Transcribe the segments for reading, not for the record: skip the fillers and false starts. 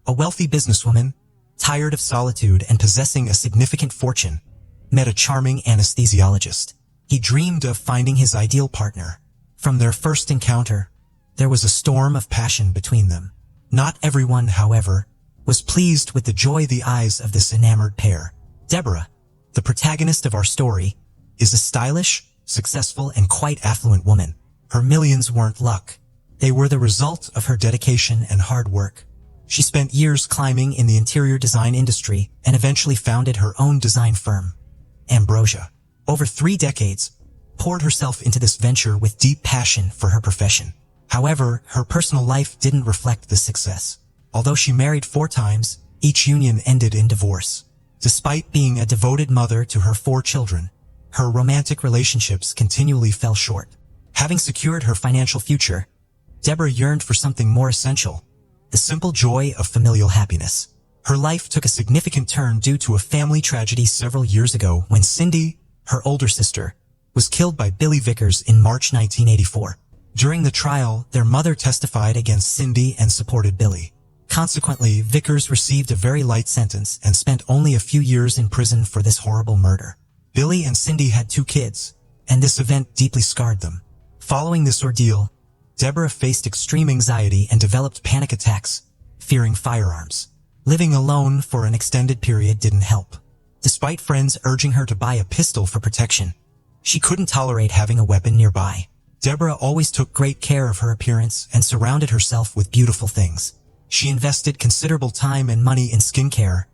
a wealthy businesswoman, tired of solitude and possessing a significant fortune, met a charming anesthesiologist. He dreamed of finding his ideal partner. From their first encounter, there was a storm of passion between them. Not everyone, however, was pleased with the joy the eyes of this enamored pair. Deborah, the protagonist of our story, is a stylish, successful, and quite affluent woman. Her millions weren't luck. They were the result of her dedication and hard work. She spent years climbing in the interior design industry and eventually founded her own design firm, Ambrosia. Over 3 decades, poured herself into this venture with deep passion for her profession. However, her personal life didn't reflect this success. Although she married 4 times, each union ended in divorce. Despite being a devoted mother to her 4 children, her romantic relationships continually fell short. Having secured her financial future, Deborah yearned for something more essential, the simple joy of familial happiness. Her life took a significant turn due to a family tragedy several years ago when Cindy, her older sister, was killed by Billy Vickers in March 1984. During the trial, their mother testified against Cindy and supported Billy. Consequently, Vickers received a very light sentence and spent only a few years in prison for this horrible murder. Billy and Cindy had 2 kids, and this event deeply scarred them. Following this ordeal, Deborah faced extreme anxiety and developed panic attacks, fearing firearms. Living alone for an extended period didn't help. Despite friends urging her to buy a pistol for protection, she couldn't tolerate having a weapon nearby. Deborah always took great care of her appearance and surrounded herself with beautiful things. She invested considerable time and money in skincare,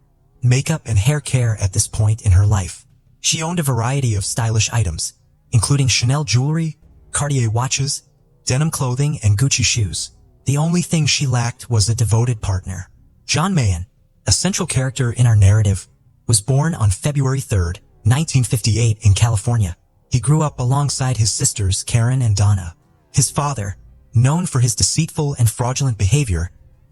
makeup, and hair care at this point in her life. She owned a variety of stylish items, including Chanel jewelry, Cartier watches, denim clothing, and Gucci shoes. The only thing she lacked was a devoted partner. John Mahan, a central character in our narrative, was born on February 3, 1958 in California. He grew up alongside his sisters Karen and Donna. His father, known for his deceitful and fraudulent behavior,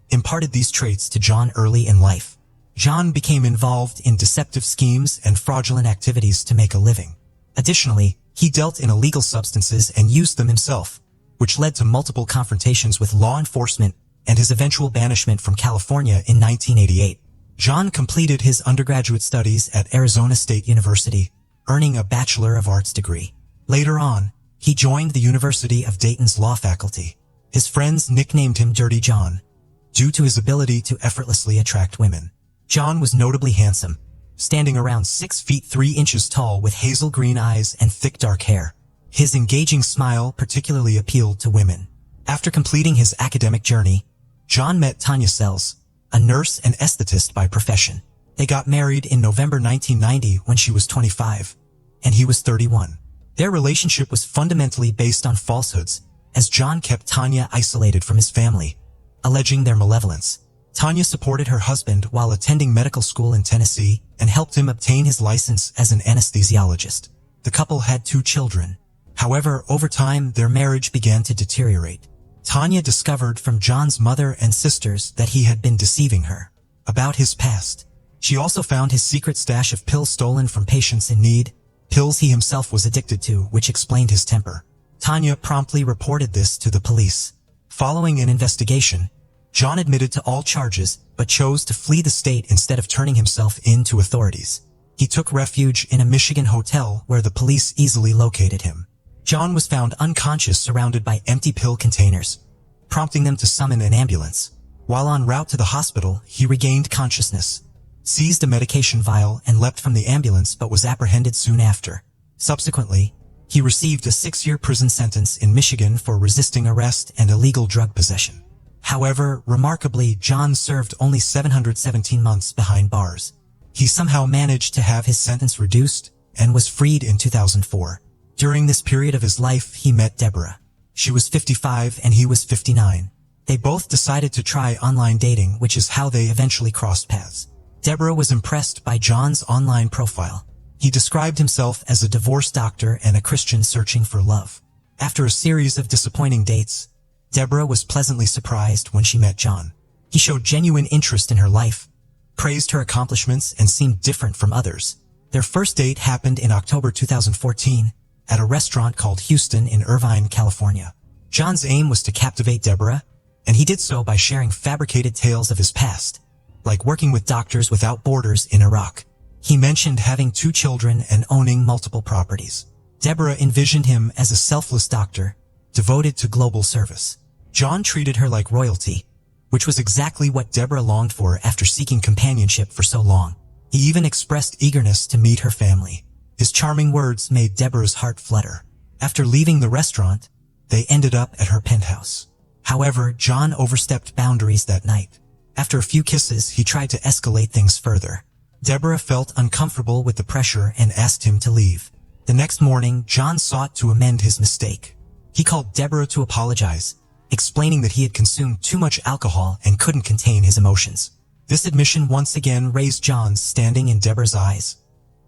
imparted these traits to John early in life. John became involved in deceptive schemes and fraudulent activities to make a living. Additionally, he dealt in illegal substances and used them himself, which led to multiple confrontations with law enforcement and his eventual banishment from California in 1988. John completed his undergraduate studies at Arizona State University, earning a Bachelor of Arts degree. Later on, he joined the University of Dayton's law faculty. His friends nicknamed him Dirty John, due to his ability to effortlessly attract women. John was notably handsome, standing around 6 feet 3 inches tall with hazel green eyes and thick dark hair. His engaging smile particularly appealed to women. After completing his academic journey, John met Tanya Sells, a nurse and esthetist by profession. They got married in November 1990 when she was 25, and he was 31. Their relationship was fundamentally based on falsehoods, as John kept Tanya isolated from his family, alleging their malevolence. Tanya supported her husband while attending medical school in Tennessee and helped him obtain his license as an anesthesiologist. The couple had 2 children. However, over time, their marriage began to deteriorate. Tanya discovered from John's mother and sisters that he had been deceiving her about his past. She also found his secret stash of pills stolen from patients in need, pills he himself was addicted to, which explained his temper. Tanya promptly reported this to the police. Following an investigation, John admitted to all charges but chose to flee the state instead of turning himself in to authorities. He took refuge in a Michigan hotel where the police easily located him. John was found unconscious surrounded by empty pill containers, prompting them to summon an ambulance. While en route to the hospital, he regained consciousness, seized a medication vial, and leapt from the ambulance but was apprehended soon after. Subsequently, he received a 6-year prison sentence in Michigan for resisting arrest and illegal drug possession. However, remarkably, John served only 717 months behind bars. He somehow managed to have his sentence reduced and was freed in 2004. During this period of his life, he met Deborah. She was 55 and he was 59. They both decided to try online dating, which is how they eventually crossed paths. Deborah was impressed by John's online profile. He described himself as a divorced doctor and a Christian searching for love. After a series of disappointing dates, Deborah was pleasantly surprised when she met John. He showed genuine interest in her life, praised her accomplishments, and seemed different from others. Their first date happened in October 2014 at a restaurant called Houston in Irvine, California. John's aim was to captivate Deborah, and he did so by sharing fabricated tales of his past. like working with Doctors Without Borders in Iraq. He mentioned having 2 children and owning multiple properties. Deborah envisioned him as a selfless doctor, devoted to global service. John treated her like royalty, which was exactly what Deborah longed for after seeking companionship for so long. He even expressed eagerness to meet her family. His charming words made Deborah's heart flutter. After leaving the restaurant, they ended up at her penthouse. However, John overstepped boundaries that night. After a few kisses, he tried to escalate things further. Deborah felt uncomfortable with the pressure and asked him to leave. The next morning, John sought to amend his mistake. He called Deborah to apologize, explaining that he had consumed too much alcohol and couldn't contain his emotions. This admission once again raised John's standing in Deborah's eyes,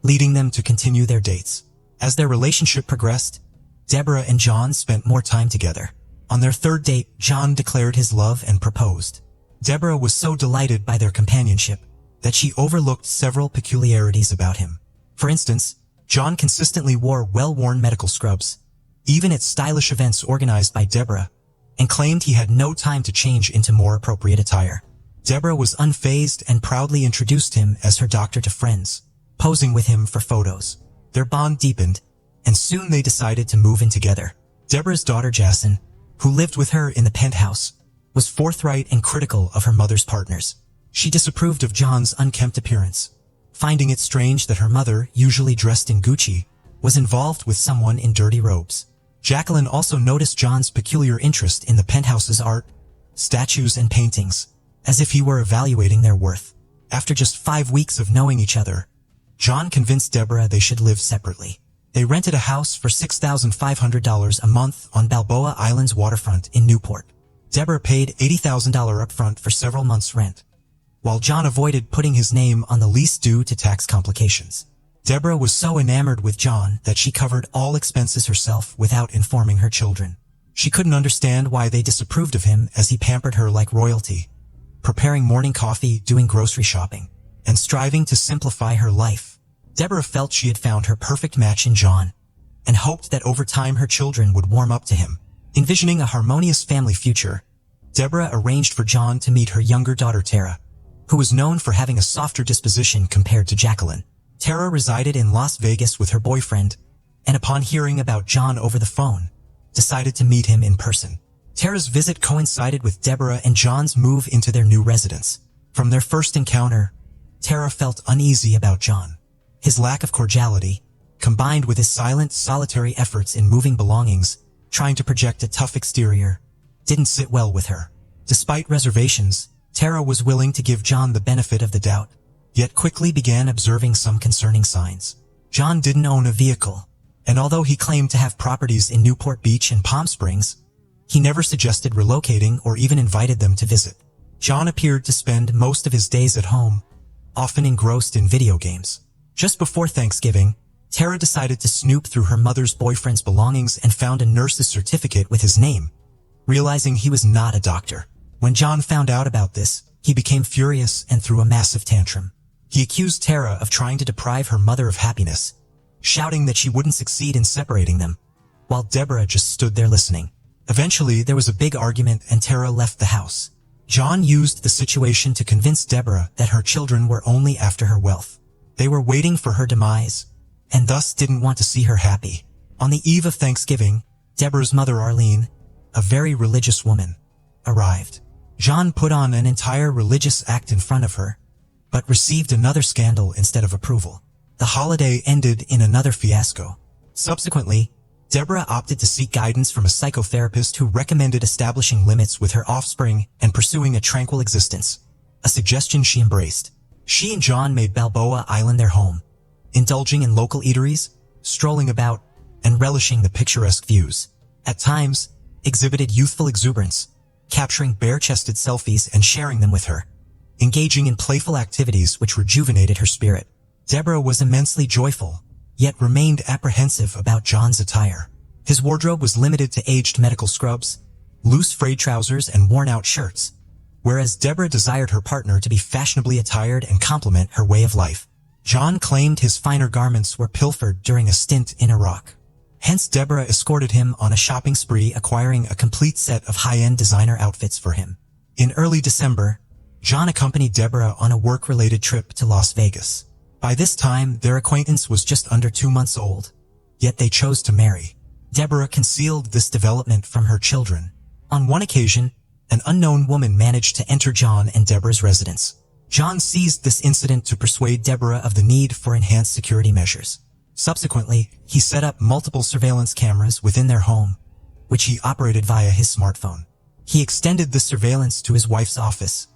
leading them to continue their dates. As their relationship progressed, Deborah and John spent more time together. On their 3rd date, John declared his love and proposed. Deborah was so delighted by their companionship that she overlooked several peculiarities about him. For instance, John consistently wore well-worn medical scrubs, even at stylish events organized by Deborah, and claimed he had no time to change into more appropriate attire. Deborah was unfazed and proudly introduced him as her doctor to friends, posing with him for photos. Their bond deepened, and soon they decided to move in together. Deborah's daughter Jason, who lived with her in the penthouse, was forthright and critical of her mother's partners. She disapproved of John's unkempt appearance, finding it strange that her mother, usually dressed in Gucci, was involved with someone in dirty robes. Jacqueline also noticed John's peculiar interest in the penthouse's art, statues and paintings, as if he were evaluating their worth. After just 5 weeks of knowing each other, John convinced Deborah they should live separately. They rented a house for $6,500 a month on Balboa Island's waterfront in Newport. Deborah paid $80,000 upfront for several months' rent, while John avoided putting his name on the lease due to tax complications. Deborah was so enamored with John that she covered all expenses herself without informing her children. She couldn't understand why they disapproved of him, as he pampered her like royalty, preparing morning coffee, doing grocery shopping, and striving to simplify her life. Deborah felt she had found her perfect match in John, and hoped that over time her children would warm up to him. Envisioning a harmonious family future, Deborah arranged for John to meet her younger daughter Tara, who was known for having a softer disposition compared to Jacqueline. Tara resided in Las Vegas with her boyfriend, and upon hearing about John over the phone, decided to meet him in person. Tara's visit coincided with Deborah and John's move into their new residence. From their first encounter, Tara felt uneasy about John. His lack of cordiality, combined with his silent, solitary efforts in moving belongings, trying to project a tough exterior, didn't sit well with her. Despite reservations, Tara was willing to give John the benefit of the doubt, yet quickly began observing some concerning signs. John didn't own a vehicle, and although he claimed to have properties in Newport Beach and Palm Springs, he never suggested relocating or even invited them to visit. John appeared to spend most of his days at home, often engrossed in video games. Just before Thanksgiving, Tara decided to snoop through her mother's boyfriend's belongings and found a nurse's certificate with his name, realizing he was not a doctor. When John found out about this, he became furious and threw a massive tantrum. He accused Tara of trying to deprive her mother of happiness, shouting that she wouldn't succeed in separating them, while Deborah just stood there listening. Eventually, there was a big argument and Tara left the house. John used the situation to convince Deborah that her children were only after her wealth. They were waiting for her demise, and thus didn't want to see her happy. On the eve of Thanksgiving, Deborah's mother Arlene, a very religious woman, arrived. John put on an entire religious act in front of her, but received another scandal instead of approval. The holiday ended in another fiasco. Subsequently, Deborah opted to seek guidance from a psychotherapist who recommended establishing limits with her offspring and pursuing a tranquil existence, a suggestion she embraced. She and John made Balboa Island their home, indulging in local eateries, strolling about, and relishing the picturesque views. At times, exhibited youthful exuberance, capturing bare-chested selfies and sharing them with her, engaging in playful activities which rejuvenated her spirit. Deborah was immensely joyful, yet remained apprehensive about John's attire. His wardrobe was limited to aged medical scrubs, loose frayed trousers, and worn-out shirts, whereas Deborah desired her partner to be fashionably attired and complement her way of life. John claimed his finer garments were pilfered during a stint in Iraq. Hence, Deborah escorted him on a shopping spree, acquiring a complete set of high-end designer outfits for him. In early December, John accompanied Deborah on a work-related trip to Las Vegas. By this time, their acquaintance was just under 2 months old, yet they chose to marry. Deborah concealed this development from her children. On one occasion, an unknown woman managed to enter John and Deborah's residence. John seized this incident to persuade Deborah of the need for enhanced security measures. Subsequently, he set up multiple surveillance cameras within their home, which he operated via his smartphone. He extended the surveillance to his wife's office,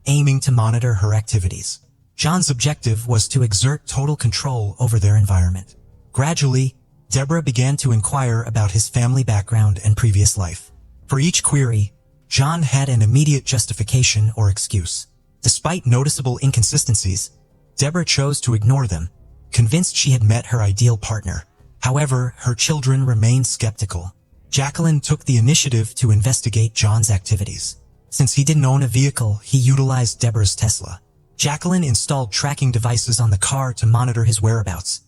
aiming to monitor her activities. John's objective was to exert total control over their environment. Gradually, Deborah began to inquire about his family background and previous life. For each query, John had an immediate justification or excuse. Despite noticeable inconsistencies, Deborah chose to ignore them, convinced she had met her ideal partner. However, her children remained skeptical. Jacqueline took the initiative to investigate John's activities. Since he didn't own a vehicle, he utilized Deborah's Tesla. Jacqueline installed tracking devices on the car to monitor his whereabouts,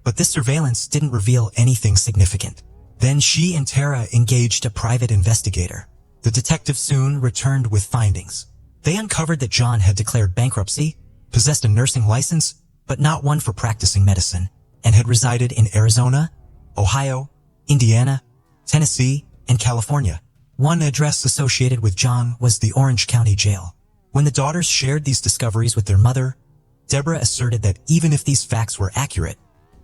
but this surveillance didn't reveal anything significant. Then she and Tara engaged a private investigator. The detective soon returned with findings. They uncovered that John had declared bankruptcy, possessed a nursing license, but not one for practicing medicine, and had resided in Arizona, Ohio, Indiana, Tennessee, and California. One address associated with John was the Orange County Jail. When the daughters shared these discoveries with their mother, Deborah asserted that even if these facts were accurate,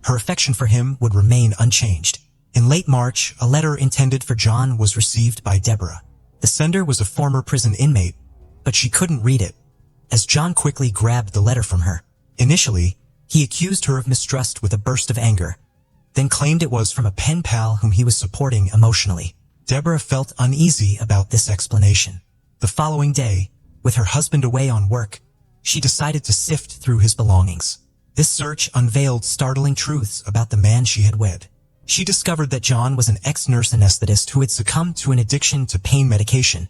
her affection for him would remain unchanged. In late March, a letter intended for John was received by Deborah. The sender was a former prison inmate, but she couldn't read it, as John quickly grabbed the letter from her. Initially, he accused her of mistrust with a burst of anger, then claimed it was from a pen pal whom he was supporting emotionally. Deborah felt uneasy about this explanation. The following day, with her husband away on work, she decided to sift through his belongings. This search unveiled startling truths about the man she had wed. She discovered that John was an ex-nurse anesthetist who had succumbed to an addiction to pain medication,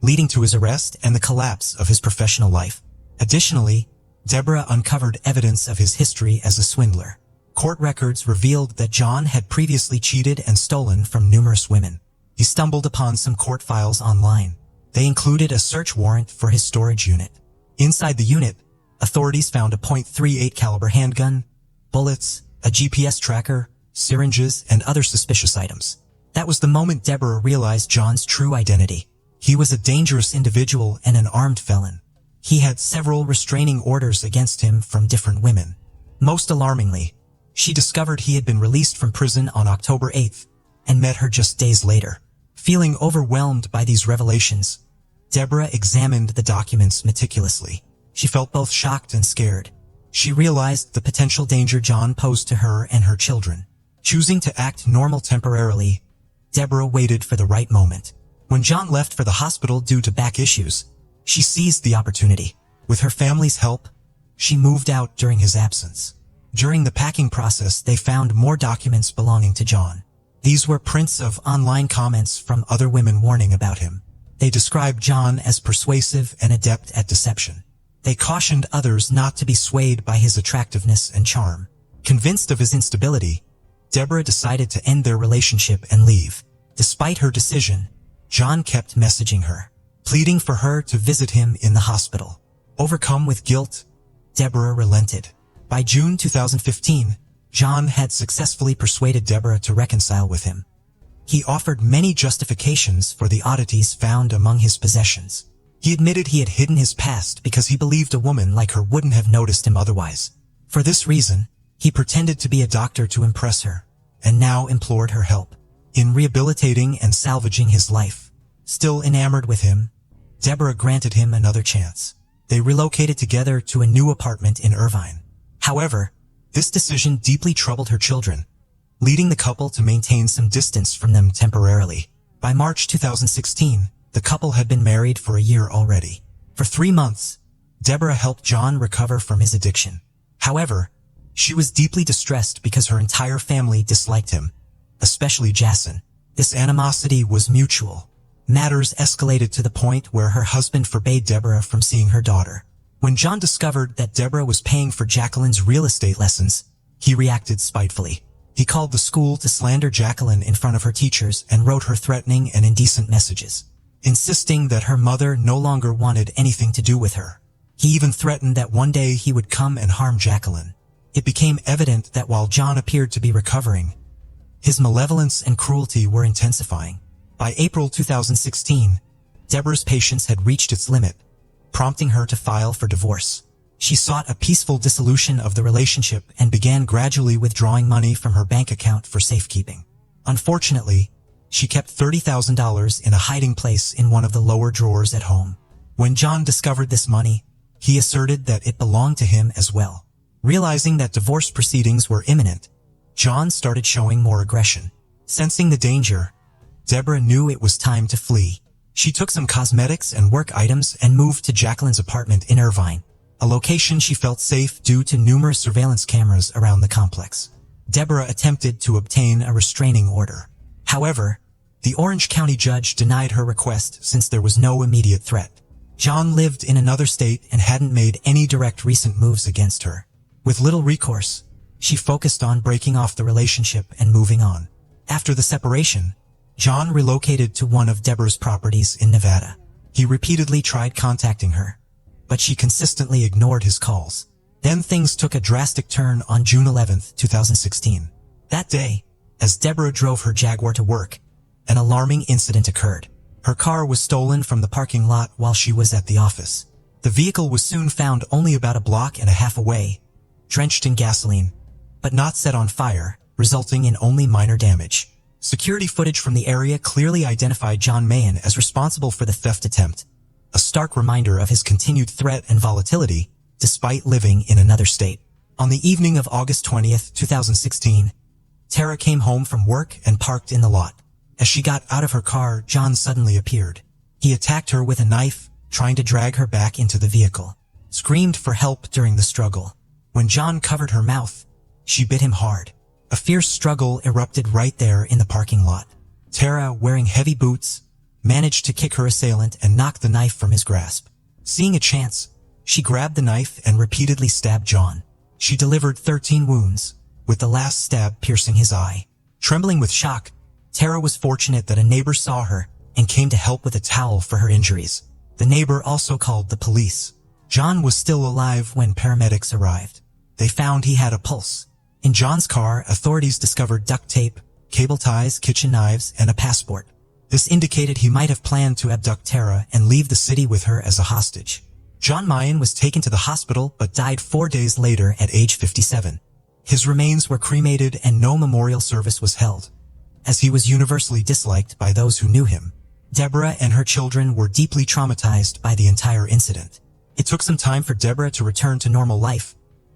leading to his arrest and the collapse of his professional life. Additionally, Deborah uncovered evidence of his history as a swindler. Court records revealed that John had previously cheated and stolen from numerous women. He stumbled upon some court files online. They included a search warrant for his storage unit. Inside the unit, authorities found a .38 caliber handgun, bullets, a GPS tracker, syringes, and other suspicious items. That was the moment Deborah realized John's true identity. He was a dangerous individual and an armed felon. He had several restraining orders against him from different women. Most alarmingly, she discovered he had been released from prison on October 8th and met her just days later. Feeling overwhelmed by these revelations, Deborah examined the documents meticulously. She felt both shocked and scared. She realized the potential danger John posed to her and her children. Choosing to act normal temporarily, Deborah waited for the right moment. When John left for the hospital due to back issues, she seized the opportunity. With her family's help, she moved out during his absence. During the packing process, they found more documents belonging to John. These were prints of online comments from other women warning about him. They described John as persuasive and adept at deception. They cautioned others not to be swayed by his attractiveness and charm. Convinced of his instability, Deborah decided to end their relationship and leave. Despite her decision, John kept messaging her, pleading for her to visit him in the hospital. Overcome with guilt, Deborah relented. By June 2015, John had successfully persuaded Deborah to reconcile with him. He offered many justifications for the oddities found among his possessions. He admitted he had hidden his past because he believed a woman like her wouldn't have noticed him otherwise. For this reason, he pretended to be a doctor to impress her, and now implored her help in rehabilitating and salvaging his life. Still enamored with him, Deborah granted him another chance. They relocated together to a new apartment in Irvine. However, this decision deeply troubled her children, leading the couple to maintain some distance from them temporarily. By March 2016, the couple had been married for a year already. For 3 months, Deborah helped John recover from his addiction. However, she was deeply distressed because her entire family disliked him, especially Jason. This animosity was mutual. Matters escalated to the point where her husband forbade Deborah from seeing her daughter. When John discovered that Deborah was paying for Jacqueline's real estate lessons, he reacted spitefully. He called the school to slander Jacqueline in front of her teachers and wrote her threatening and indecent messages, insisting that her mother no longer wanted anything to do with her. He even threatened that one day he would come and harm Jacqueline. It became evident that while John appeared to be recovering, his malevolence and cruelty were intensifying. By April 2016, Deborah's patience had reached its limit, prompting her to file for divorce. She sought a peaceful dissolution of the relationship and began gradually withdrawing money from her bank account for safekeeping. Unfortunately, she kept $30,000 in a hiding place in one of the lower drawers at home. When John discovered this money, he asserted that it belonged to him as well. Realizing that divorce proceedings were imminent, John started showing more aggression. Sensing the danger, Deborah knew it was time to flee. She took some cosmetics and work items and moved to Jacqueline's apartment in Irvine, a location she felt safe due to numerous surveillance cameras around the complex. Deborah attempted to obtain a restraining order. However, the Orange County judge denied her request since there was no immediate threat. John lived in another state and hadn't made any direct recent moves against her. With little recourse, she focused on breaking off the relationship and moving on. After the separation, John relocated to one of Deborah's properties in Nevada. He repeatedly tried contacting her, but she consistently ignored his calls. Then things took a drastic turn on June 11, 2016. That day, as Deborah drove her Jaguar to work, an alarming incident occurred. Her car was stolen from the parking lot while she was at the office. The vehicle was soon found only about a block and a half away, drenched in gasoline, but not set on fire, resulting in only minor damage. Security footage from the area clearly identified John Mahan as responsible for the theft attempt, a stark reminder of his continued threat and volatility despite living in another state. On the evening of August 20, 2016, Tara came home from work and parked in the lot. As she got out of her car, John suddenly appeared. He attacked her with a knife, trying to drag her back into the vehicle. Screamed for help during the struggle. When John covered her mouth, she bit him hard. A fierce struggle erupted right there in the parking lot. Tara, wearing heavy boots, managed to kick her assailant and knock the knife from his grasp. Seeing a chance, she grabbed the knife and repeatedly stabbed John. She delivered 13 wounds, with the last stab piercing his eye. Trembling with shock, Tara was fortunate that a neighbor saw her and came to help with a towel for her injuries. The neighbor also called the police. John was still alive when paramedics arrived. They found he had a pulse. In John's car, authorities discovered duct tape, cable ties, kitchen knives, and a passport. This indicated he might have planned to abduct Tara and leave the city with her as a hostage. John Mahan was taken to the hospital but died 4 days later at age 57. His remains were cremated and no memorial service was held, as he was universally disliked by those who knew him. Deborah and her children were deeply traumatized by the entire incident. It took some time for Deborah to return to normal life,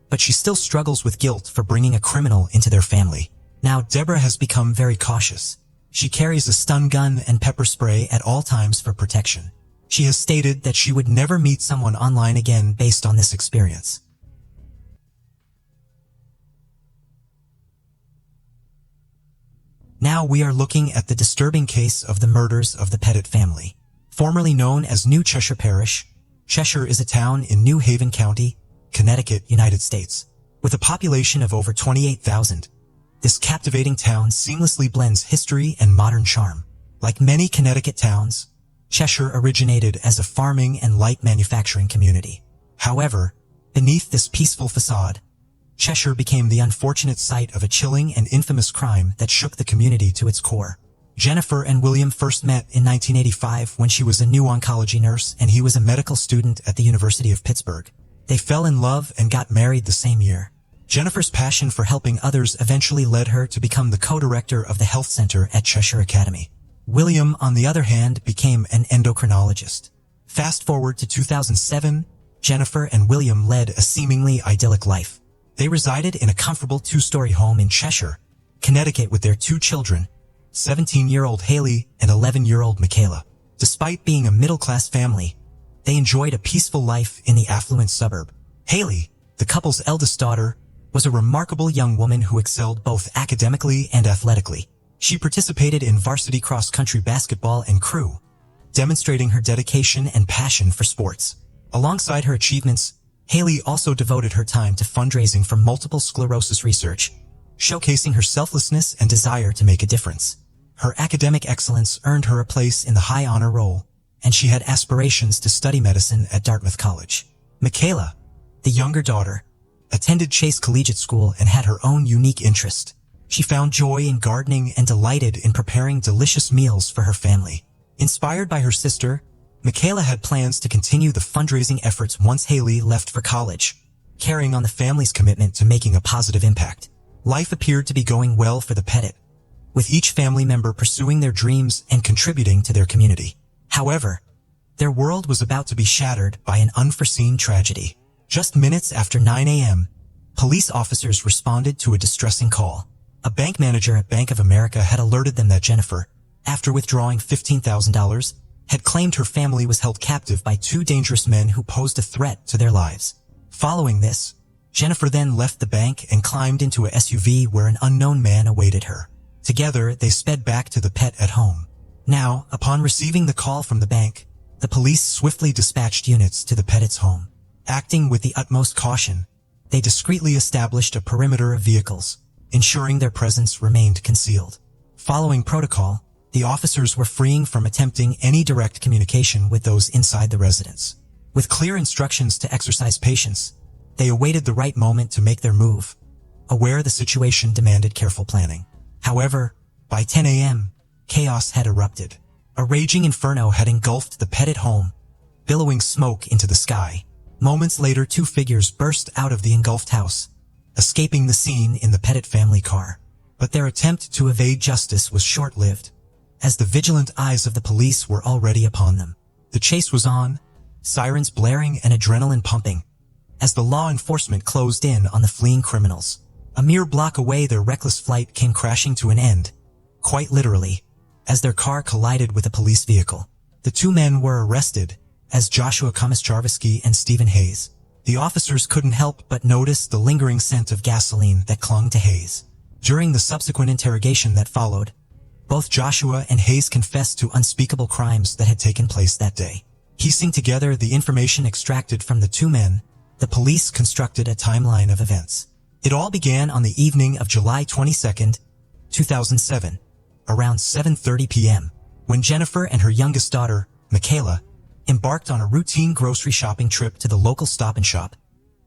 but she still struggles with guilt for bringing a criminal into their family. Now Deborah has become very cautious. She carries a stun gun and pepper spray at all times for protection. She has stated that she would never meet someone online again based on this experience. Now we are looking at the disturbing case of the murders of the Pettit family. Formerly known as New Cheshire Parish, Cheshire is a town in New Haven County, Connecticut, United States. With a population of over 28,000, this captivating town seamlessly blends history and modern charm. Like many Connecticut towns, Cheshire originated as a farming and light manufacturing community. However, beneath this peaceful facade, Cheshire became the unfortunate site of a chilling and infamous crime that shook the community to its core. Jennifer and William first met in 1985 when she was a new oncology nurse and he was a medical student at the University of Pittsburgh. They fell in love and got married the same year. Jennifer's passion for helping others eventually led her to become the co-director of the health center at Cheshire Academy. William, on the other hand, became an endocrinologist. Fast forward to 2007, Jennifer and William led a seemingly idyllic life. They resided in a comfortable 2-story home in Cheshire, Connecticut with their 2 children, 17-year-old Haley and 11-year-old Michaela. Despite being a middle-class family, they enjoyed a peaceful life in the affluent suburb. Haley, the couple's eldest daughter, was a remarkable young woman who excelled both academically and athletically. She participated in varsity cross-country basketball and crew, demonstrating her dedication and passion for sports. Alongside her achievements, Haley also devoted her time to fundraising for multiple sclerosis research, showcasing her selflessness and desire to make a difference. Her academic excellence earned her a place in the high honor roll, and she had aspirations to study medicine at Dartmouth College. Michaela, the younger daughter, attended Chase Collegiate School and had her own unique interest. She found joy in gardening and delighted in preparing delicious meals for her family. Inspired by her sister, Michaela had plans to continue the fundraising efforts once Haley left for college, carrying on the family's commitment to making a positive impact. Life appeared to be going well for the Pettit, with each family member pursuing their dreams and contributing to their community. However, their world was about to be shattered by an unforeseen tragedy. Just minutes after 9 a.m., police officers responded to a distressing call. A bank manager at Bank of America had alerted them that Jennifer, after withdrawing $15,000, had claimed her family was held captive by two dangerous men who posed a threat to their lives. Following this, Jennifer then left the bank and climbed into a SUV where an unknown man awaited her. Together, they sped back to the pet at home. Now, upon receiving the call from the bank, the police swiftly dispatched units to the Pettit's home. Acting with the utmost caution, they discreetly established a perimeter of vehicles, ensuring their presence remained concealed. Following protocol, the officers were freeing from attempting any direct communication with those inside the residence. With clear instructions to exercise patience, they awaited the right moment to make their move, aware the situation demanded careful planning. However, by 10 a.m., chaos had erupted. A raging inferno had engulfed the Pettit home, billowing smoke into the sky. Moments later, two figures burst out of the engulfed house, escaping the scene in the Pettit family car. But their attempt to evade justice was short-lived, as the vigilant eyes of the police were already upon them. The chase was on, sirens blaring and adrenaline pumping, as the law enforcement closed in on the fleeing criminals. A mere block away, their reckless flight came crashing to an end, quite literally, as their car collided with a police vehicle. The two men were arrested as Joshua Komischarvisky and Stephen Hayes. The officers couldn't help but notice the lingering scent of gasoline that clung to Hayes. During the subsequent interrogation that followed, both Joshua and Hayes confessed to unspeakable crimes that had taken place that day. Piecing together the information extracted from the two men, the police constructed a timeline of events. It all began on the evening of July 22, 2007, around 7:30 p.m., when Jennifer and her youngest daughter, Michaela, embarked on a routine grocery shopping trip to the local Stop and Shop.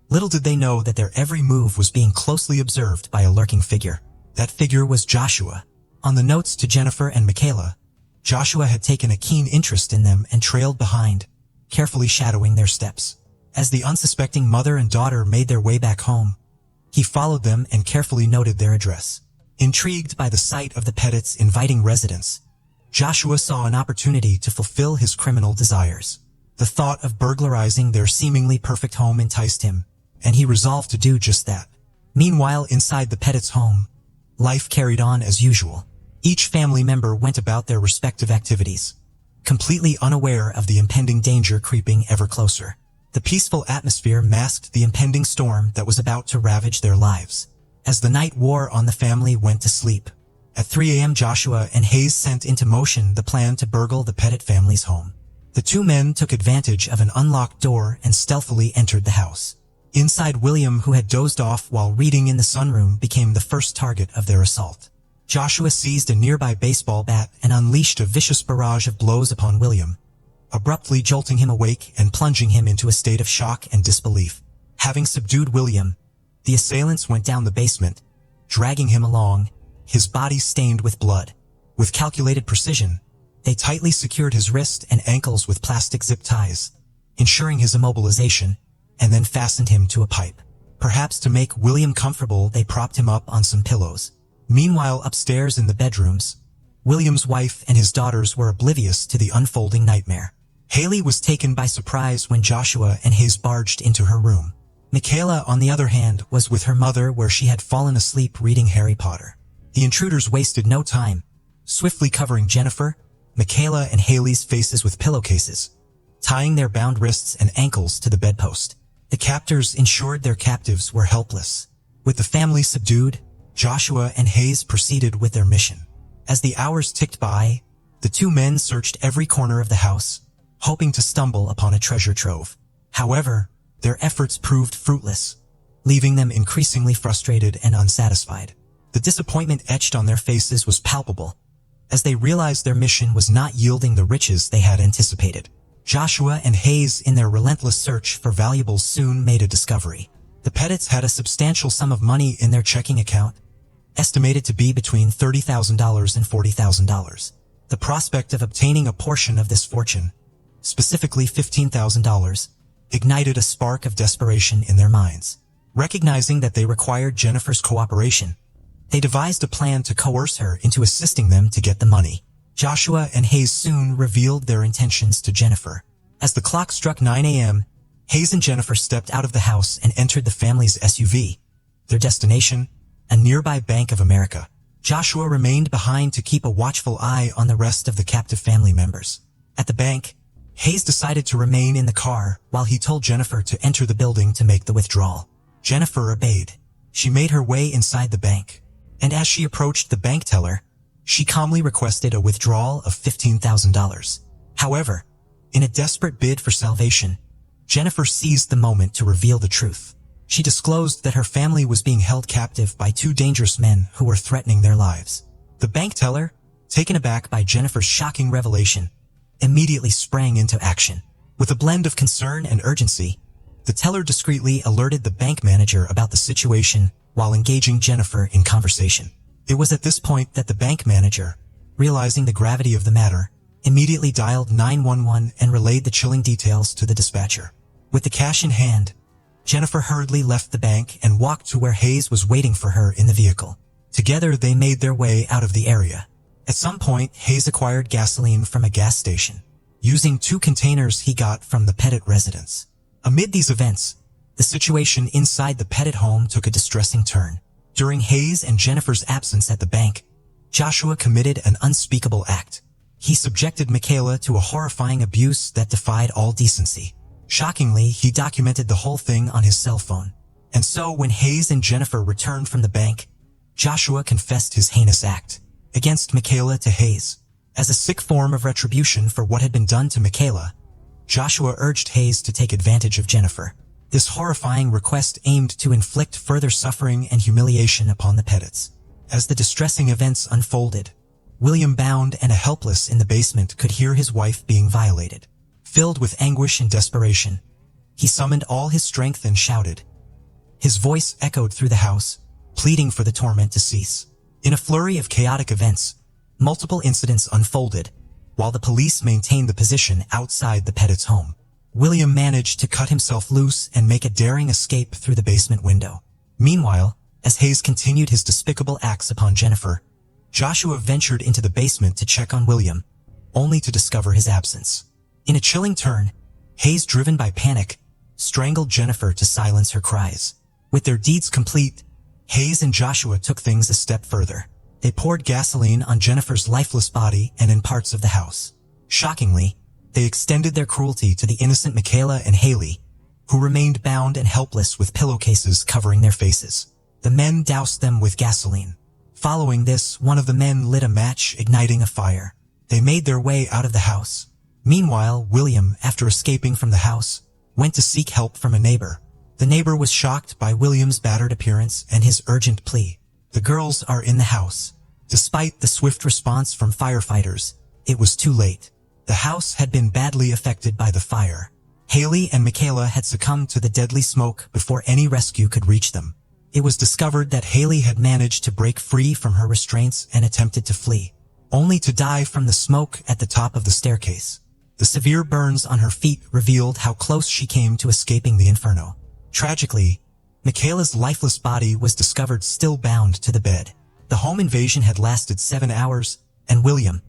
Little did they know that their every move was being closely observed by a lurking figure. That figure was Joshua. On the notes to Jennifer and Michaela, Joshua had taken a keen interest in them and trailed behind, carefully shadowing their steps. As the unsuspecting mother and daughter made their way back home, he followed them and carefully noted their address. Intrigued by the sight of the Pettits' inviting residence, Joshua saw an opportunity to fulfill his criminal desires. The thought of burglarizing their seemingly perfect home enticed him, and he resolved to do just that. Meanwhile, inside the Pettits' home, life carried on as usual. Each family member went about their respective activities, completely unaware of the impending danger creeping ever closer. The peaceful atmosphere masked the impending storm that was about to ravage their lives. As the night wore on, the family went to sleep. At 3 a.m., Joshua and Hayes sent into motion the plan to burgle the Pettit family's home. The two men took advantage of an unlocked door and stealthily entered the house. Inside, William, who had dozed off while reading in the sunroom, became the first target of their assault. Joshua seized a nearby baseball bat and unleashed a vicious barrage of blows upon William, abruptly jolting him awake and plunging him into a state of shock and disbelief. Having subdued William, the assailants went down the basement, dragging him along, his body stained with blood. With calculated precision, they tightly secured his wrist and ankles with plastic zip ties, ensuring his immobilization, and then fastened him to a pipe. Perhaps to make William comfortable, they propped him up on some pillows. Meanwhile, upstairs in the bedrooms, William's wife and his daughters were oblivious to the unfolding nightmare. Haley was taken by surprise when Joshua and Hayes barged into her room. Michaela, on the other hand, was with her mother, where she had fallen asleep reading Harry Potter. The intruders wasted no time, swiftly covering Jennifer, Michaela, and Haley's faces with pillowcases, tying their bound wrists and ankles to the bedpost. The captors ensured their captives were helpless. With the family subdued, Joshua and Hayes proceeded with their mission. As the hours ticked by, the two men searched every corner of the house, hoping to stumble upon a treasure trove. However, their efforts proved fruitless, leaving them increasingly frustrated and unsatisfied. The disappointment etched on their faces was palpable, as they realized their mission was not yielding the riches they had anticipated. Joshua and Hayes, in their relentless search for valuables, soon made a discovery. The Pettits had a substantial sum of money in their checking account, estimated to be between $30,000 and $40,000. The prospect of obtaining a portion of this fortune, specifically $15,000, ignited a spark of desperation in their minds. Recognizing that they required Jennifer's cooperation, they devised a plan to coerce her into assisting them to get the money. Joshua and Hayes soon revealed their intentions to Jennifer. As the clock struck 9 a.m., Hayes and Jennifer stepped out of the house and entered the family's SUV. Their destination, a nearby Bank of America. Joshua remained behind to keep a watchful eye on the rest of the captive family members. At the bank, Hayes decided to remain in the car while he told Jennifer to enter the building to make the withdrawal. Jennifer obeyed. She made her way inside the bank, and as she approached the bank teller, she calmly requested a withdrawal of $15,000. However, in a desperate bid for salvation, Jennifer seized the moment to reveal the truth. She disclosed that her family was being held captive by two dangerous men who were threatening their lives. The bank teller, taken aback by Jennifer's shocking revelation, immediately sprang into action. With a blend of concern and urgency, the teller discreetly alerted the bank manager about the situation while engaging Jennifer in conversation. It was at this point that the bank manager, realizing the gravity of the matter, immediately dialed 911 and relayed the chilling details to the dispatcher. With the cash in hand, Jennifer hurriedly left the bank and walked to where Hayes was waiting for her in the vehicle. Together, they made their way out of the area. At some point, Hayes acquired gasoline from a gas station, using 2 containers he got from the Pettit residence. Amid these events, the situation inside the Pettit home took a distressing turn. During Hayes and Jennifer's absence at the bank, Joshua committed an unspeakable act. He subjected Michaela to a horrifying abuse that defied all decency. Shockingly, he documented the whole thing on his cell phone. And so when Hayes and Jennifer returned from the bank, Joshua confessed his heinous act against Michaela to Hayes. As a sick form of retribution for what had been done to Michaela, Joshua urged Hayes to take advantage of Jennifer. This horrifying request aimed to inflict further suffering and humiliation upon the Pettits. As the distressing events unfolded, William, bound and helpless in the basement, could hear his wife being violated. Filled with anguish and desperation, he summoned all his strength and shouted. His voice echoed through the house, pleading for the torment to cease. In a flurry of chaotic events, multiple incidents unfolded, while the police maintained the position outside the Pettits' home. William managed to cut himself loose and make a daring escape through the basement window. Meanwhile, as Hayes continued his despicable acts upon Jennifer, Joshua ventured into the basement to check on William, only to discover his absence. In a chilling turn, Hayes, driven by panic, strangled Jennifer to silence her cries. With their deeds complete, Hayes and Joshua took things a step further. They poured gasoline on Jennifer's lifeless body and in parts of the house. Shockingly, they extended their cruelty to the innocent Michaela and Haley, who remained bound and helpless with pillowcases covering their faces. The men doused them with gasoline. Following this, one of the men lit a match, igniting a fire. They made their way out of the house. Meanwhile, William, after escaping from the house, went to seek help from a neighbor. The neighbor was shocked by William's battered appearance and his urgent plea. "The girls are in the house." Despite the swift response from firefighters, it was too late. The house had been badly affected by the fire. Haley and Michaela had succumbed to the deadly smoke before any rescue could reach them. It was discovered that Haley had managed to break free from her restraints and attempted to flee, only to die from the smoke at the top of the staircase. The severe burns on her feet revealed how close she came to escaping the inferno. Tragically, Michaela's lifeless body was discovered still bound to the bed. The home invasion had lasted 7 hours, and William,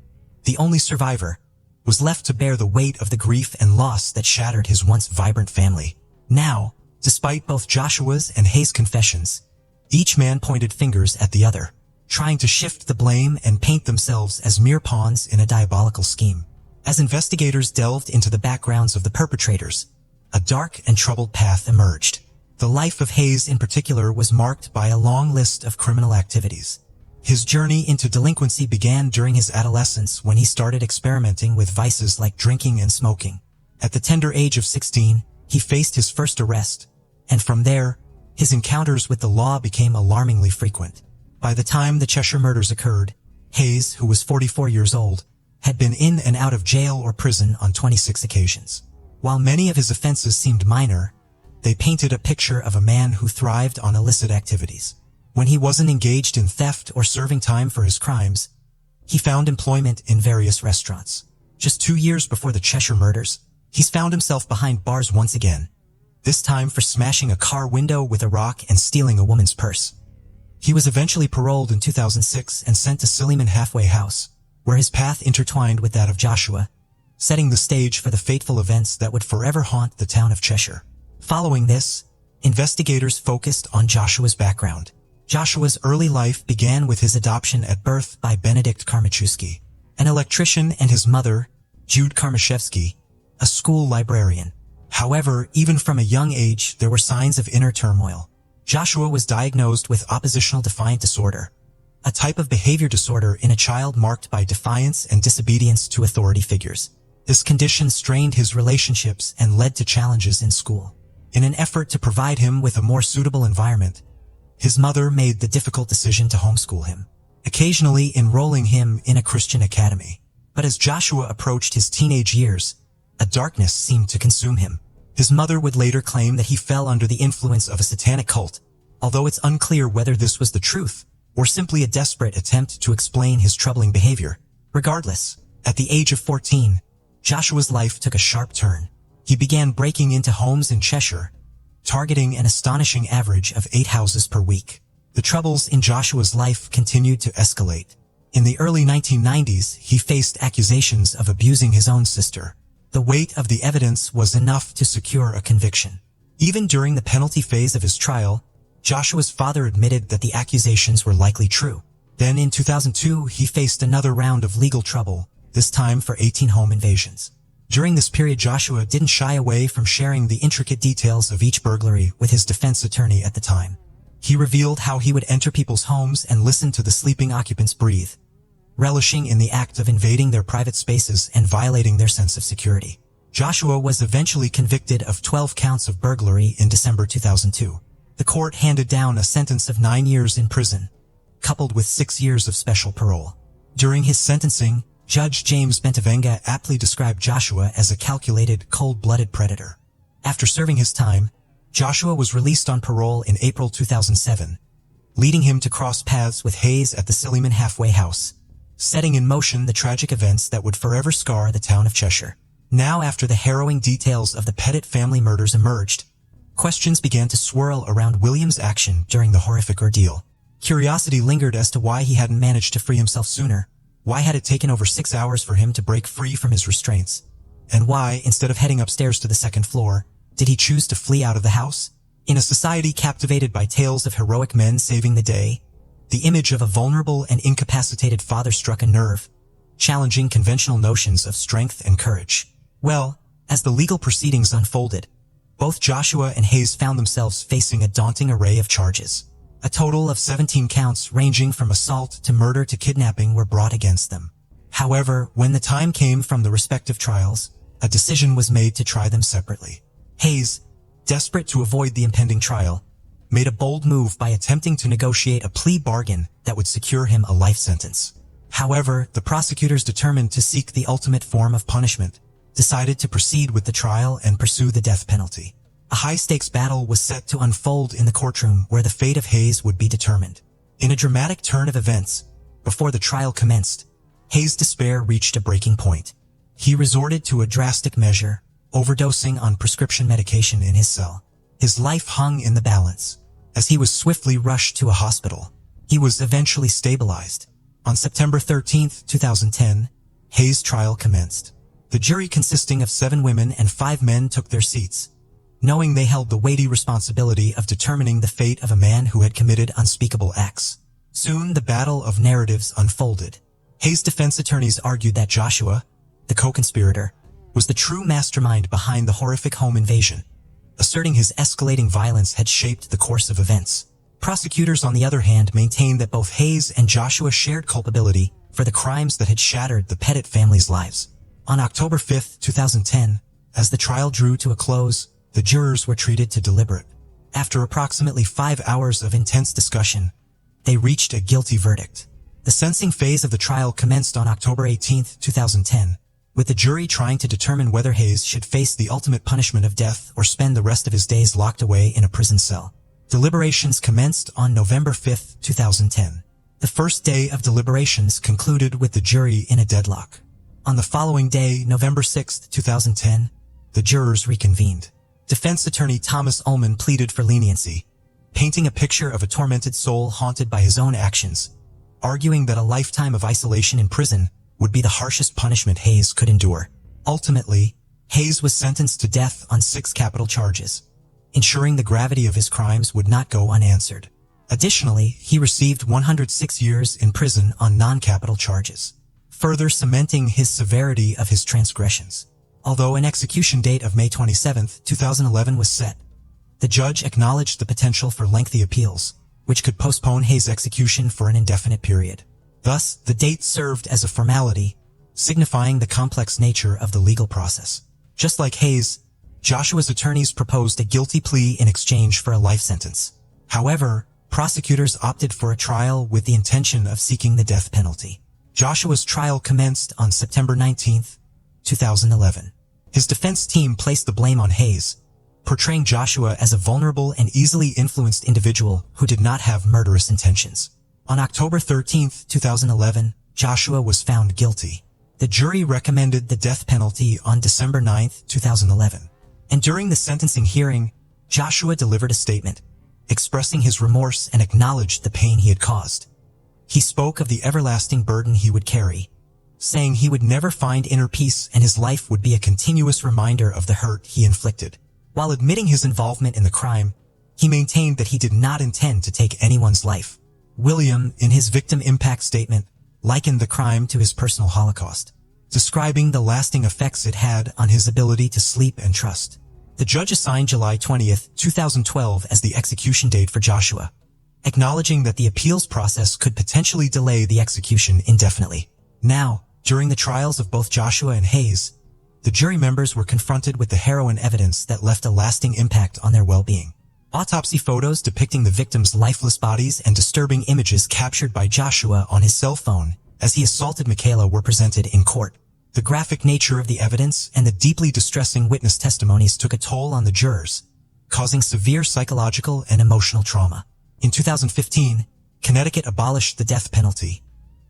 the only survivor, was left to bear the weight of the grief and loss that shattered his once vibrant family. Now, despite both Joshua's and Hayes' confessions, each man pointed fingers at the other, trying to shift the blame and paint themselves as mere pawns in a diabolical scheme. As investigators delved into the backgrounds of the perpetrators, a dark and troubled path emerged. The life of Hayes in particular was marked by a long list of criminal activities. His journey into delinquency began during his adolescence when he started experimenting with vices like drinking and smoking. At the tender age of 16, he faced his first arrest, and from there, his encounters with the law became alarmingly frequent. By the time the Cheshire murders occurred, Hayes, who was 44 years old, had been in and out of jail or prison on 26 occasions. While many of his offenses seemed minor, they painted a picture of a man who thrived on illicit activities. When he wasn't engaged in theft or serving time for his crimes, he found employment in various restaurants. Just 2 years before the Cheshire murders, he's found himself behind bars once again, this time for smashing a car window with a rock and stealing a woman's purse. He was eventually paroled in 2006 and sent to Silliman Halfway House, where his path intertwined with that of Joshua, setting the stage for the fateful events that would forever haunt the town of Cheshire. Following this, investigators focused on Joshua's background. Joshua's early life began with his adoption at birth by Benedict Karmachewski, an electrician, and his mother, Jude Karmashevsky, a school librarian. However, even from a young age, there were signs of inner turmoil. Joshua was diagnosed with oppositional defiant disorder, a type of behavior disorder in a child marked by defiance and disobedience to authority figures. This condition strained his relationships and led to challenges in school. In an effort to provide him with a more suitable environment, his mother made the difficult decision to homeschool him, occasionally enrolling him in a Christian academy. But as Joshua approached his teenage years, a darkness seemed to consume him. His mother would later claim that he fell under the influence of a satanic cult, although it's unclear whether this was the truth or simply a desperate attempt to explain his troubling behavior. Regardless, at the age of 14, Joshua's life took a sharp turn. He began breaking into homes in Cheshire, targeting an astonishing average of 8 houses per week. The troubles in Joshua's life continued to escalate. In the early 1990s, he faced accusations of abusing his own sister. The weight of the evidence was enough to secure a conviction. Even during the penalty phase of his trial, Joshua's father admitted that the accusations were likely true. Then in 2002, he faced another round of legal trouble, this time for 18 home invasions. During this period, Joshua didn't shy away from sharing the intricate details of each burglary with his defense attorney at the time. He revealed how he would enter people's homes and listen to the sleeping occupants breathe, relishing in the act of invading their private spaces and violating their sense of security. Joshua was eventually convicted of 12 counts of burglary in December 2002. The court handed down a sentence of 9 years in prison, coupled with 6 years of special parole. During his sentencing, Judge James Bentavenga aptly described Joshua as a calculated, cold-blooded predator. After serving his time, Joshua was released on parole in April 2007, leading him to cross paths with Hayes at the Silliman Halfway House, setting in motion the tragic events that would forever scar the town of Cheshire. Now, after the harrowing details of the Pettit family murders emerged, questions began to swirl around William's action during the horrific ordeal. Curiosity lingered as to why he hadn't managed to free himself sooner. Why had it taken over 6 hours for him to break free from his restraints? And why, instead of heading upstairs to the second floor, did he choose to flee out of the house? In a society captivated by tales of heroic men saving the day, the image of a vulnerable and incapacitated father struck a nerve, challenging conventional notions of strength and courage. Well, as the legal proceedings unfolded, both Joshua and Hayes found themselves facing a daunting array of charges. A total of 17 counts ranging from assault to murder to kidnapping were brought against them. However, when the time came from the respective trials, a decision was made to try them separately. Hayes, desperate to avoid the impending trial, made a bold move by attempting to negotiate a plea bargain that would secure him a life sentence. However, the prosecutors, determined to seek the ultimate form of punishment, decided to proceed with the trial and pursue the death penalty. A high-stakes battle was set to unfold in the courtroom where the fate of Hayes would be determined. In a dramatic turn of events, before the trial commenced, Hayes' despair reached a breaking point. He resorted to a drastic measure, overdosing on prescription medication in his cell. His life hung in the balance. As he was swiftly rushed to a hospital, he was eventually stabilized. On September 13, 2010, Hayes' trial commenced. The jury, consisting of 7 women and 5 men, took their seats, knowing they held the weighty responsibility of determining the fate of a man who had committed unspeakable acts. Soon the battle of narratives unfolded. Hayes' defense attorneys argued that Joshua, the co-conspirator, was the true mastermind behind the horrific home invasion, asserting his escalating violence had shaped the course of events. Prosecutors, on the other hand, maintained that both Hayes and Joshua shared culpability for the crimes that had shattered the Pettit family's lives. On October 5, 2010, as the trial drew to a close, the jurors were treated to deliberate. After approximately 5 hours of intense discussion, they reached a guilty verdict. The The sentencing phase of the trial commenced on October 18, 2010, with the jury trying to determine whether Hayes should face the ultimate punishment of death or spend the rest of his days locked away in a prison cell. Deliberations commenced on November 5, 2010. The first day of deliberations concluded with the jury in a deadlock. On the following day, November 6, 2010, the jurors reconvened. Defense attorney Thomas Ullman pleaded for leniency, painting a picture of a tormented soul haunted by his own actions, arguing that a lifetime of isolation in prison would be the harshest punishment Hayes could endure. Ultimately, Hayes was sentenced to death on 6 capital charges, ensuring the gravity of his crimes would not go unanswered. Additionally, he received 106 years in prison on non-capital charges, further cementing his severity of his transgressions. Although an execution date of May 27, 2011 was set, the judge acknowledged the potential for lengthy appeals, which could postpone Hayes' execution for an indefinite period. Thus, the date served as a formality, signifying the complex nature of the legal process. Just like Hayes, Joshua's attorneys proposed a guilty plea in exchange for a life sentence. However, prosecutors opted for a trial with the intention of seeking the death penalty. Joshua's trial commenced on September 19, 2011. His defense team placed the blame on Hayes, portraying Joshua as a vulnerable and easily influenced individual who did not have murderous intentions. On October 13, 2011, Joshua was found guilty. The jury recommended the death penalty on December 9, 2011. And during the sentencing hearing, Joshua delivered a statement, expressing his remorse and acknowledged the pain he had caused. He spoke of the everlasting burden he would carry, saying he would never find inner peace and his life would be a continuous reminder of the hurt he inflicted. While admitting his involvement in the crime, he maintained that he did not intend to take anyone's life. William, in his victim impact statement, likened the crime to his personal Holocaust, describing the lasting effects it had on his ability to sleep and trust. The judge assigned July 20, 2012 as the execution date for Joshua, acknowledging that the appeals process could potentially delay the execution indefinitely. Now, during the trials of both Joshua and Hayes, the jury members were confronted with the harrowing evidence that left a lasting impact on their well-being. Autopsy photos depicting the victims' lifeless bodies and disturbing images captured by Joshua on his cell phone as he assaulted Michaela were presented in court. The graphic nature of the evidence and the deeply distressing witness testimonies took a toll on the jurors, causing severe psychological and emotional trauma. In 2015, Connecticut abolished the death penalty,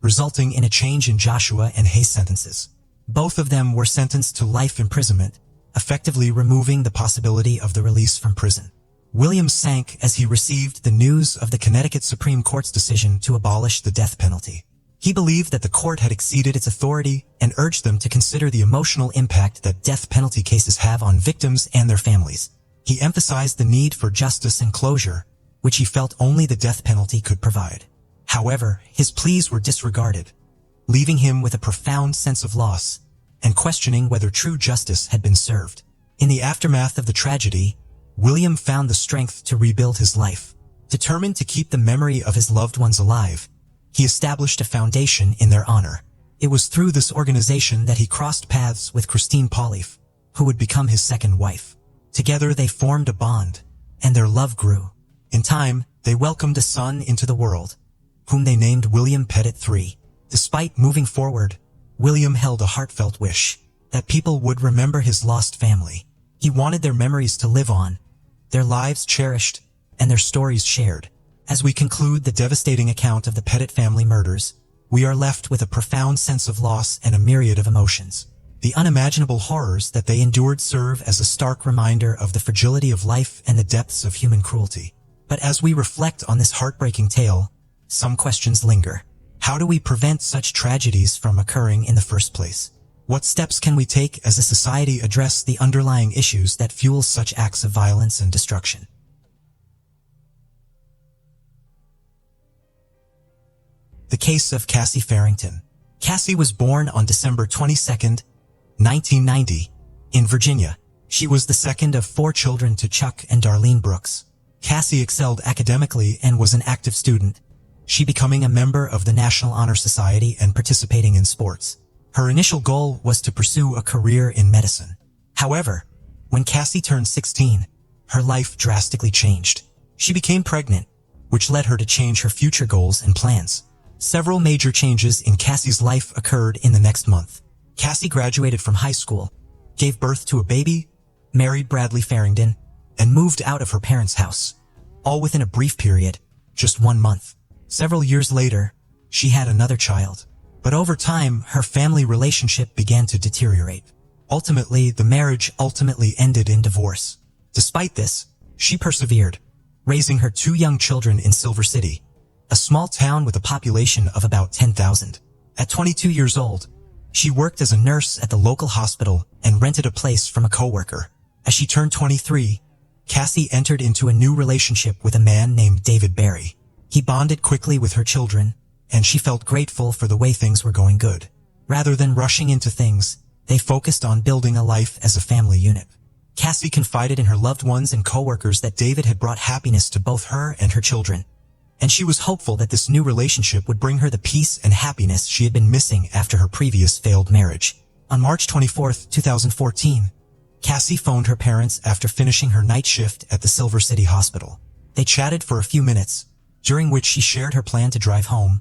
resulting in a change in Joshua and Hayes' sentences. Both of them were sentenced to life imprisonment, effectively removing the possibility of the release from prison. William sank as he received the news of the Connecticut Supreme Court's decision to abolish the death penalty. He believed that the court had exceeded its authority and urged them to consider the emotional impact that death penalty cases have on victims and their families. He emphasized the need for justice and closure, which he felt only the death penalty could provide. However, his pleas were disregarded, leaving him with a profound sense of loss and questioning whether true justice had been served. In the aftermath of the tragedy, William found the strength to rebuild his life. Determined to keep the memory of his loved ones alive, he established a foundation in their honor. It was through this organization that he crossed paths with Christine Pauliff, who would become his second wife. Together they formed a bond, and their love grew. In time, they welcomed a son into the world, whom they named William Pettit III. Despite moving forward, William held a heartfelt wish that people would remember his lost family. He wanted their memories to live on, their lives cherished, and their stories shared. As we conclude the devastating account of the Pettit family murders, we are left with a profound sense of loss and a myriad of emotions. The unimaginable horrors that they endured serve as a stark reminder of the fragility of life and the depths of human cruelty. But as we reflect on this heartbreaking tale, some questions linger. How do we prevent such tragedies from occurring in the first place? What steps can we take as a society address the underlying issues that fuel such acts of violence and destruction? The case of Cassie Farrington. Cassie was born on December 22, 1990, in Virginia. She was the second of 4 children to Chuck and Darlene Brooks. Cassie excelled academically and was an active student, she becoming a member of the National Honor Society and participating in sports. Her initial goal was to pursue a career in medicine. However, when Cassie turned 16, her life drastically changed. She became pregnant, which led her to change her future goals and plans. Several major changes in Cassie's life occurred in the next month. Cassie graduated from high school, gave birth to a baby, married Bradley Farrington, and moved out of her parents' house. All within a brief period, just 1 month. Several years later, she had another child. But over time, her family relationship began to deteriorate. Ultimately, the marriage ended in divorce. Despite this, she persevered, raising her 2 young children in Silver City, a small town with a population of about 10,000. At 22 years old, she worked as a nurse at the local hospital and rented a place from a coworker. As she turned 23, Cassie entered into a new relationship with a man named David Barry. He bonded quickly with her children, and she felt grateful for the way things were going good. Rather than rushing into things, they focused on building a life as a family unit. Cassie confided in her loved ones and coworkers that David had brought happiness to both her and her children, and she was hopeful that this new relationship would bring her the peace and happiness she had been missing after her previous failed marriage. On March 24, 2014, Cassie phoned her parents after finishing her night shift at the Silver City Hospital. They chatted for a few minutes, during which she shared her plan to drive home,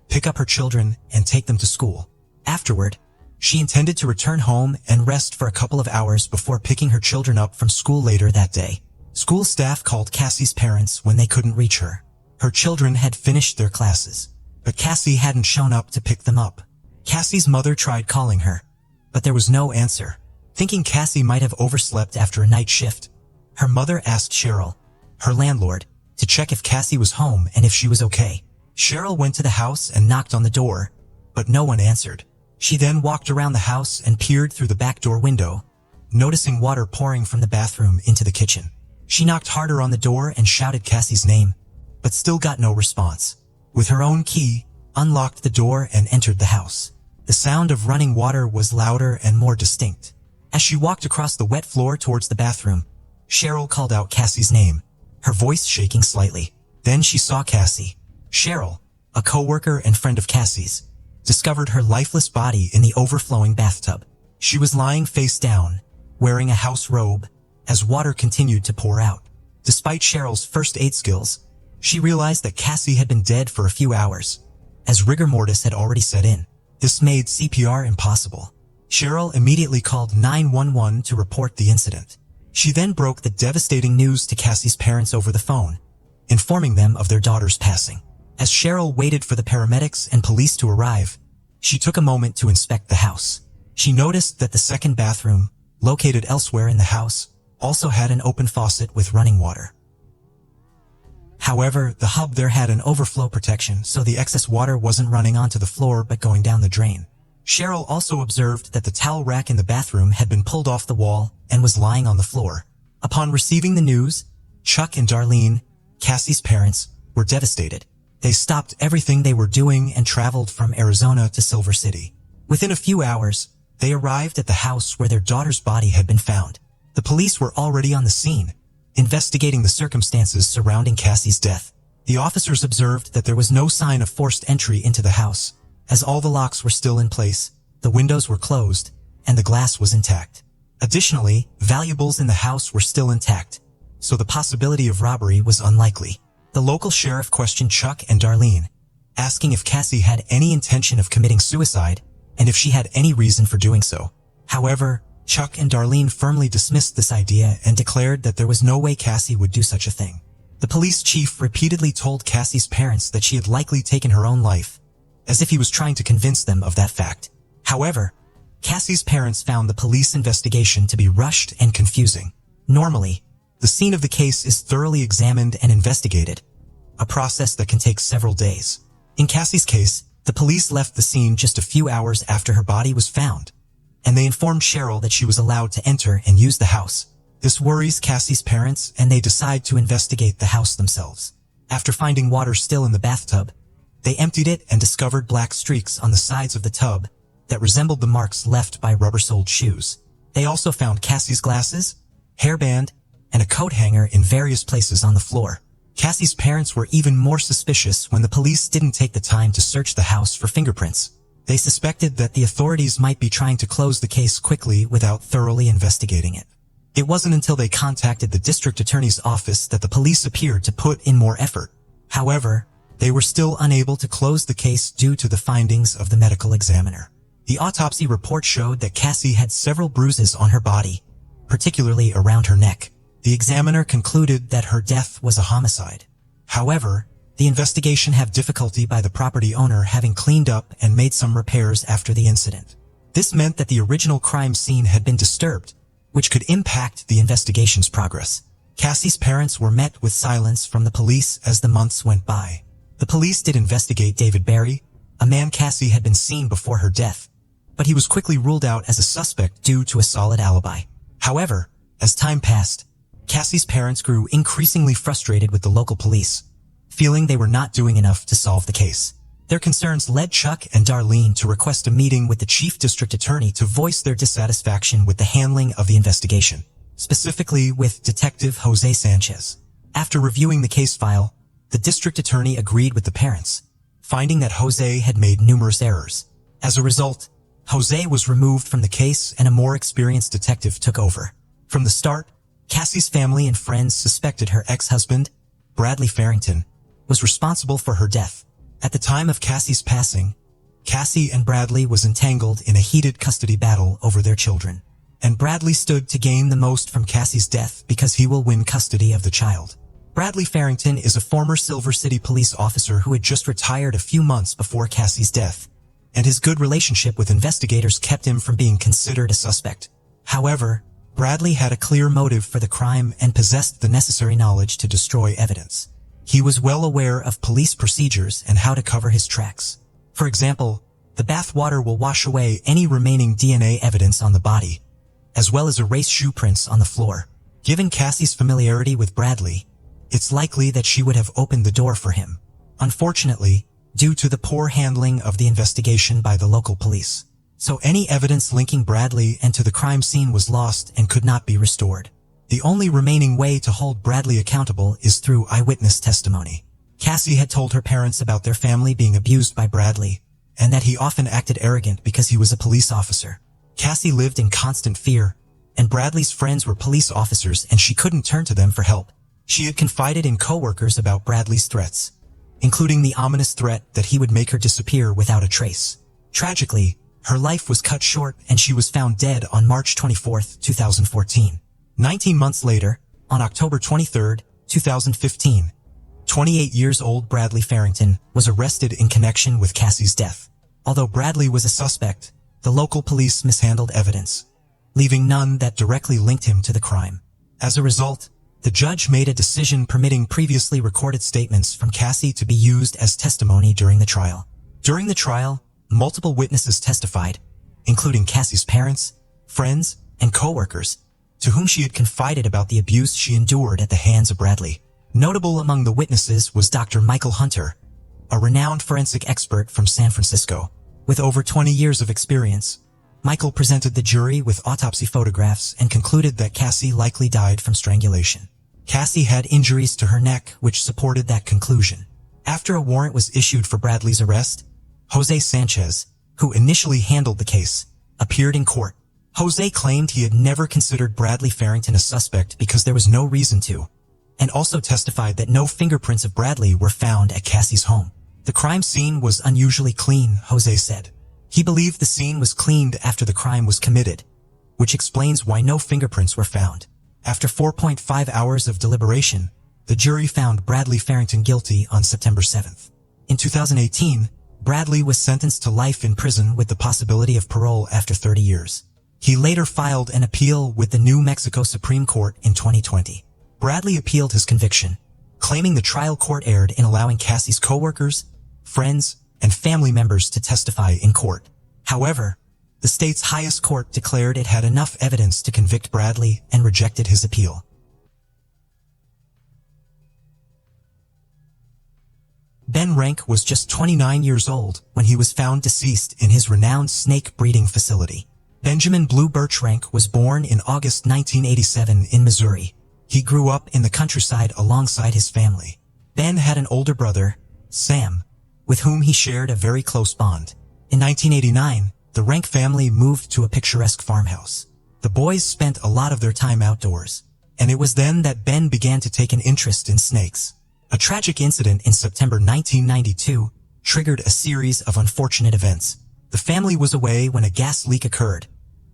pick up her children, and take them to school. Afterward, she intended to return home and rest for a couple of hours before picking her children up from school later that day. School staff called Cassie's parents when they couldn't reach her. Her children had finished their classes, but Cassie hadn't shown up to pick them up. Cassie's mother tried calling her, but there was no answer. Thinking Cassie might have overslept after a night shift, her mother asked Cheryl, her landlord, to check if Cassie was home and if she was okay. Cheryl went to the house and knocked on the door, but no one answered. She then walked around the house and peered through the back door window, noticing water pouring from the bathroom into the kitchen. She knocked harder on the door and shouted Cassie's name, but still got no response. With her own key, unlocked the door and entered the house. The sound of running water was louder and more distinct. As she walked across the wet floor towards the bathroom, Cheryl called out Cassie's name, her voice shaking slightly. Then she saw Cassie. Cheryl, a coworker and friend of Cassie's, discovered her lifeless body in the overflowing bathtub. She was lying face down, wearing a house robe, as water continued to pour out. Despite Cheryl's first aid skills, she realized that Cassie had been dead for a few hours, as rigor mortis had already set in. This made CPR impossible. Cheryl immediately called 911 to report the incident. She then broke the devastating news to Cassie's parents over the phone, informing them of their daughter's passing. As Cheryl waited for the paramedics and police to arrive, she took a moment to inspect the house. She noticed that the second bathroom, located elsewhere in the house, also had an open faucet with running water. However, the hub there had an overflow protection, so the excess water wasn't running onto the floor but going down the drain. Cheryl also observed that the towel rack in the bathroom had been pulled off the wall and was lying on the floor. Upon receiving the news, Chuck and Darlene, Cassie's parents, were devastated. They stopped everything they were doing and traveled from Arizona to Silver City. Within a few hours, they arrived at the house where their daughter's body had been found. The police were already on the scene, investigating the circumstances surrounding Cassie's death. The officers observed that there was no sign of forced entry into the house, as all the locks were still in place, the windows were closed, and the glass was intact. Additionally, valuables in the house were still intact, so the possibility of robbery was unlikely. The local sheriff questioned Chuck and Darlene, asking if Cassie had any intention of committing suicide and if she had any reason for doing so. However, Chuck and Darlene firmly dismissed this idea and declared that there was no way Cassie would do such a thing. The police chief repeatedly told Cassie's parents that she had likely taken her own life, as if he was trying to convince them of that fact. However, Cassie's parents found the police investigation to be rushed and confusing. Normally, the scene of the case is thoroughly examined and investigated, a process that can take several days. In Cassie's case, the police left the scene just a few hours after her body was found, and they informed Cheryl that she was allowed to enter and use the house. This worries Cassie's parents, and they decide to investigate the house themselves. After finding water still in the bathtub, they emptied it and discovered black streaks on the sides of the tub that resembled the marks left by rubber-soled shoes. They also found Cassie's glasses, hairband, and a coat hanger in various places on the floor. Cassie's parents were even more suspicious when the police didn't take the time to search the house for fingerprints. They suspected that the authorities might be trying to close the case quickly without thoroughly investigating it. It wasn't until they contacted the district attorney's office that the police appeared to put in more effort. However, they were still unable to close the case due to the findings of the medical examiner. The autopsy report showed that Cassie had several bruises on her body, particularly around her neck. The examiner concluded that her death was a homicide. However, the investigation had difficulty by the property owner having cleaned up and made some repairs after the incident. This meant that the original crime scene had been disturbed, which could impact the investigation's progress. Cassie's parents were met with silence from the police as the months went by. The police did investigate David Barry, a man Cassie had been seen before her death, but he was quickly ruled out as a suspect due to a solid alibi. However, as time passed, Cassie's parents grew increasingly frustrated with the local police, feeling they were not doing enough to solve the case. Their concerns led Chuck and Darlene to request a meeting with the chief district attorney to voice their dissatisfaction with the handling of the investigation, specifically with Detective Jose Sanchez. After reviewing the case file, the district attorney agreed with the parents, finding that Jose had made numerous errors. As a result, Jose was removed from the case and a more experienced detective took over. From the start, Cassie's family and friends suspected her ex-husband, Bradley Farrington, was responsible for her death. At the time of Cassie's passing, Cassie and Bradley was entangled in a heated custody battle over their children, and Bradley stood to gain the most from Cassie's death because he will win custody of the child. Bradley Farrington is a former Silver City police officer who had just retired a few months before Cassie's death, and his good relationship with investigators kept him from being considered a suspect. However, Bradley had a clear motive for the crime and possessed the necessary knowledge to destroy evidence. He was well aware of police procedures and how to cover his tracks. For example, the bath water will wash away any remaining DNA evidence on the body, as well as erase shoe prints on the floor. Given Cassie's familiarity with Bradley, it's likely that she would have opened the door for him. Unfortunately, due to the poor handling of the investigation by the local police, so any evidence linking Bradley and to the crime scene was lost and could not be restored. The only remaining way to hold Bradley accountable is through eyewitness testimony. Cassie had told her parents about their family being abused by Bradley, and that he often acted arrogant because he was a police officer. Cassie lived in constant fear, and Bradley's friends were police officers and she couldn't turn to them for help. She had confided in coworkers about Bradley's threats, including the ominous threat that he would make her disappear without a trace. Tragically, her life was cut short and she was found dead on March 24, 2014. 19 months later, on October 23, 2015, 28-year-old Bradley Farrington was arrested in connection with Cassie's death. Although Bradley was a suspect, the local police mishandled evidence, leaving none that directly linked him to the crime. As a result, the judge made a decision permitting previously recorded statements from Cassie to be used as testimony during the trial. During the trial, multiple witnesses testified, including Cassie's parents, friends, and coworkers, to whom she had confided about the abuse she endured at the hands of Bradley. Notable among the witnesses was Dr. Michael Hunter, a renowned forensic expert from San Francisco. With over 20 years of experience, Michael presented the jury with autopsy photographs and concluded that Cassie likely died from strangulation. Cassie had injuries to her neck which supported that conclusion. After a warrant was issued for Bradley's arrest, Jose Sanchez, who initially handled the case, appeared in court. Jose claimed he had never considered Bradley Farrington a suspect because there was no reason to, and also testified that no fingerprints of Bradley were found at Cassie's home. The crime scene was unusually clean, Jose said. He believed the scene was cleaned after the crime was committed, which explains why no fingerprints were found. After 4.5 hours of deliberation, the jury found Bradley Farrington guilty on September 7th. In 2018, Bradley was sentenced to life in prison with the possibility of parole after 30 years. He later filed an appeal with the New Mexico Supreme Court in 2020. Bradley appealed his conviction, claiming the trial court erred in allowing Cassie's coworkers, friends, and family members to testify in court. However, the state's highest court declared it had enough evidence to convict Bradley and rejected his appeal. Ben Rank was just 29 years old when he was found deceased in his renowned snake breeding facility. Benjamin Blue Birch Rank was born in August 1987 in Missouri. He grew up in the countryside alongside his family. Ben had an older brother, Sam, with whom he shared a very close bond. In 1989, the Rank family moved to a picturesque farmhouse. The boys spent a lot of their time outdoors, and it was then that Ben began to take an interest in snakes. A tragic incident in September 1992 triggered a series of unfortunate events. The family was away when a gas leak occurred,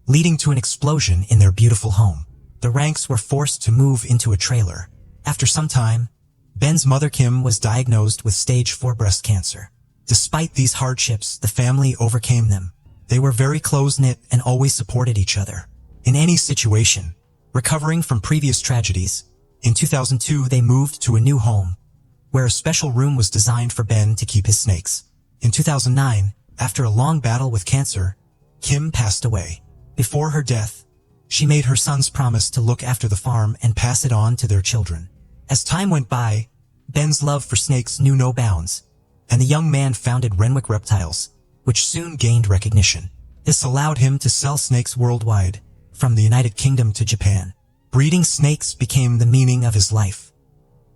leading to an explosion in their beautiful home. The Ranks were forced to move into a trailer. After some time, Ben's mother Kim was diagnosed with stage 4 breast cancer. Despite these hardships, the family overcame them. They were very close-knit and always supported each other. In any situation, recovering from previous tragedies, in 2002 they moved to a new home, where a special room was designed for Ben to keep his snakes. In 2009, after a long battle with cancer, Kim passed away. Before her death, she made her sons promise to look after the farm and pass it on to their children. As time went by, Ben's love for snakes knew no bounds, and the young man founded Renwick Reptiles, which soon gained recognition. This allowed him to sell snakes worldwide, from the United Kingdom to Japan. Breeding snakes became the meaning of his life.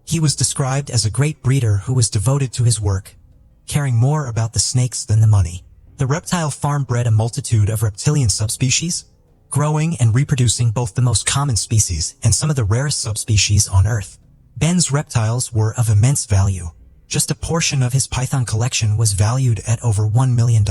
He was described as a great breeder who was devoted to his work, caring more about the snakes than the money. The reptile farm bred a multitude of reptilian subspecies, growing and reproducing both the most common species and some of the rarest subspecies on Earth. Ben's reptiles were of immense value. Just a portion of his python collection was valued at over $1 million.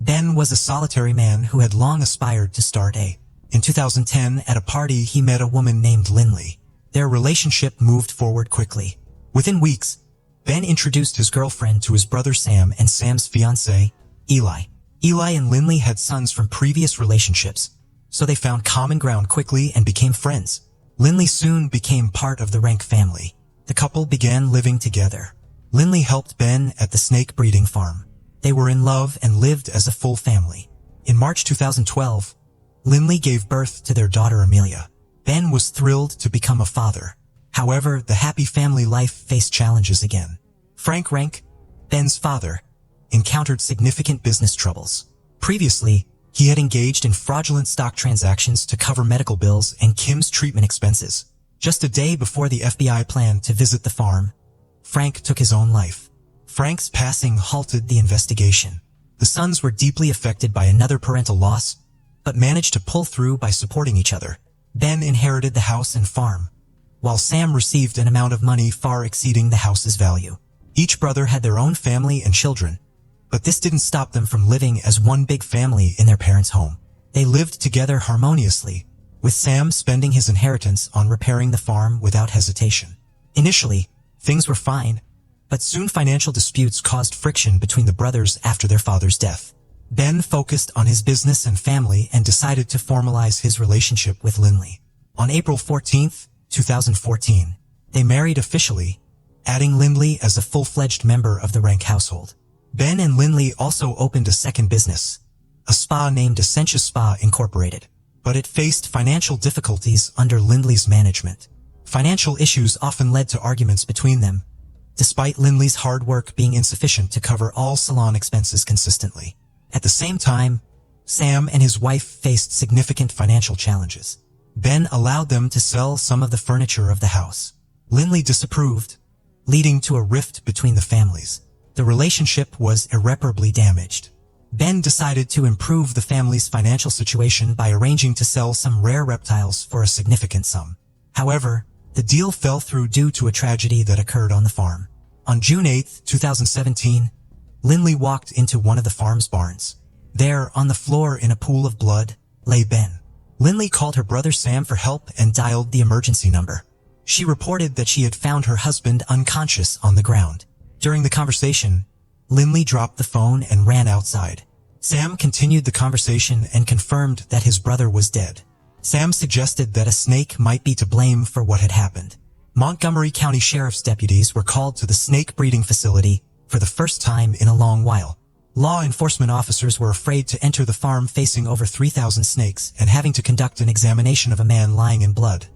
Ben was a solitary man who had long aspired to start a. In 2010, at a party, he met a woman named Lindley. Their relationship moved forward quickly. Within weeks, Ben introduced his girlfriend to his brother Sam and Sam's fiancé, Eli. Eli and Lindley had sons from previous relationships, so they found common ground quickly and became friends. Lindley soon became part of the Rank family. The couple began living together. Lindley helped Ben at the snake breeding farm. They were in love and lived as a full family. In March 2012, Lindley gave birth to their daughter Amelia. Ben was thrilled to become a father. However, the happy family life faced challenges again. Frank Rank, Ben's father, encountered significant business troubles. Previously, he had engaged in fraudulent stock transactions to cover medical bills and Kim's treatment expenses. Just a day before the FBI planned to visit the farm, Frank took his own life. Frank's passing halted the investigation. The sons were deeply affected by another parental loss, but managed to pull through by supporting each other. Ben inherited the house and farm, while Sam received an amount of money far exceeding the house's value. Each brother had their own family and children, but this didn't stop them from living as one big family in their parents' home. They lived together harmoniously, with Sam spending his inheritance on repairing the farm without hesitation. Initially, things were fine, but soon financial disputes caused friction between the brothers after their father's death. Ben focused on his business and family and decided to formalize his relationship with Lindley. On April 14, 2014, they married officially, adding Lindley as a full-fledged member of the Rank household. Ben and Lindley also opened a second business, a spa named Essentia Spa Incorporated, but it faced financial difficulties under Lindley's management. Financial issues often led to arguments between them, despite Lindley's hard work being insufficient to cover all salon expenses consistently. At the same time, Sam and his wife faced significant financial challenges. Ben allowed them to sell some of the furniture of the house. Lindley disapproved, leading to a rift between the families. The relationship was irreparably damaged. Ben decided to improve the family's financial situation by arranging to sell some rare reptiles for a significant sum. However, the deal fell through due to a tragedy that occurred on the farm. On June 8, 2017, Lindley walked into one of the farm's barns. There, on the floor in a pool of blood, lay Ben. Lindley called her brother Sam for help and dialed the emergency number. She reported that she had found her husband unconscious on the ground. During the conversation, Lindley dropped the phone and ran outside. Sam continued the conversation and confirmed that his brother was dead. Sam suggested that a snake might be to blame for what had happened. Montgomery County Sheriff's deputies were called to the snake breeding facility for the first time in a long while. Law enforcement officers were afraid to enter the farm facing over 3,000 snakes and having to conduct an examination of a man lying in blood,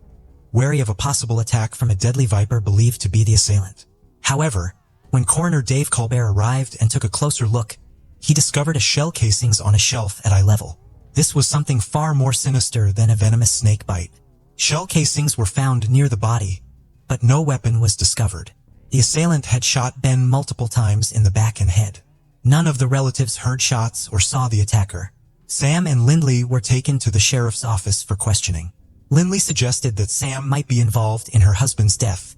wary of a possible attack from a deadly viper believed to be the assailant. However, when coroner Dave Colbert arrived and took a closer look, he discovered a shell casings on a shelf at eye level. This was something far more sinister than a venomous snake bite. Shell casings were found near the body, but no weapon was discovered. The assailant had shot Ben multiple times in the back and head. None of the relatives heard shots or saw the attacker. Sam and Lindley were taken to the sheriff's office for questioning. Lindley suggested that Sam might be involved in her husband's death,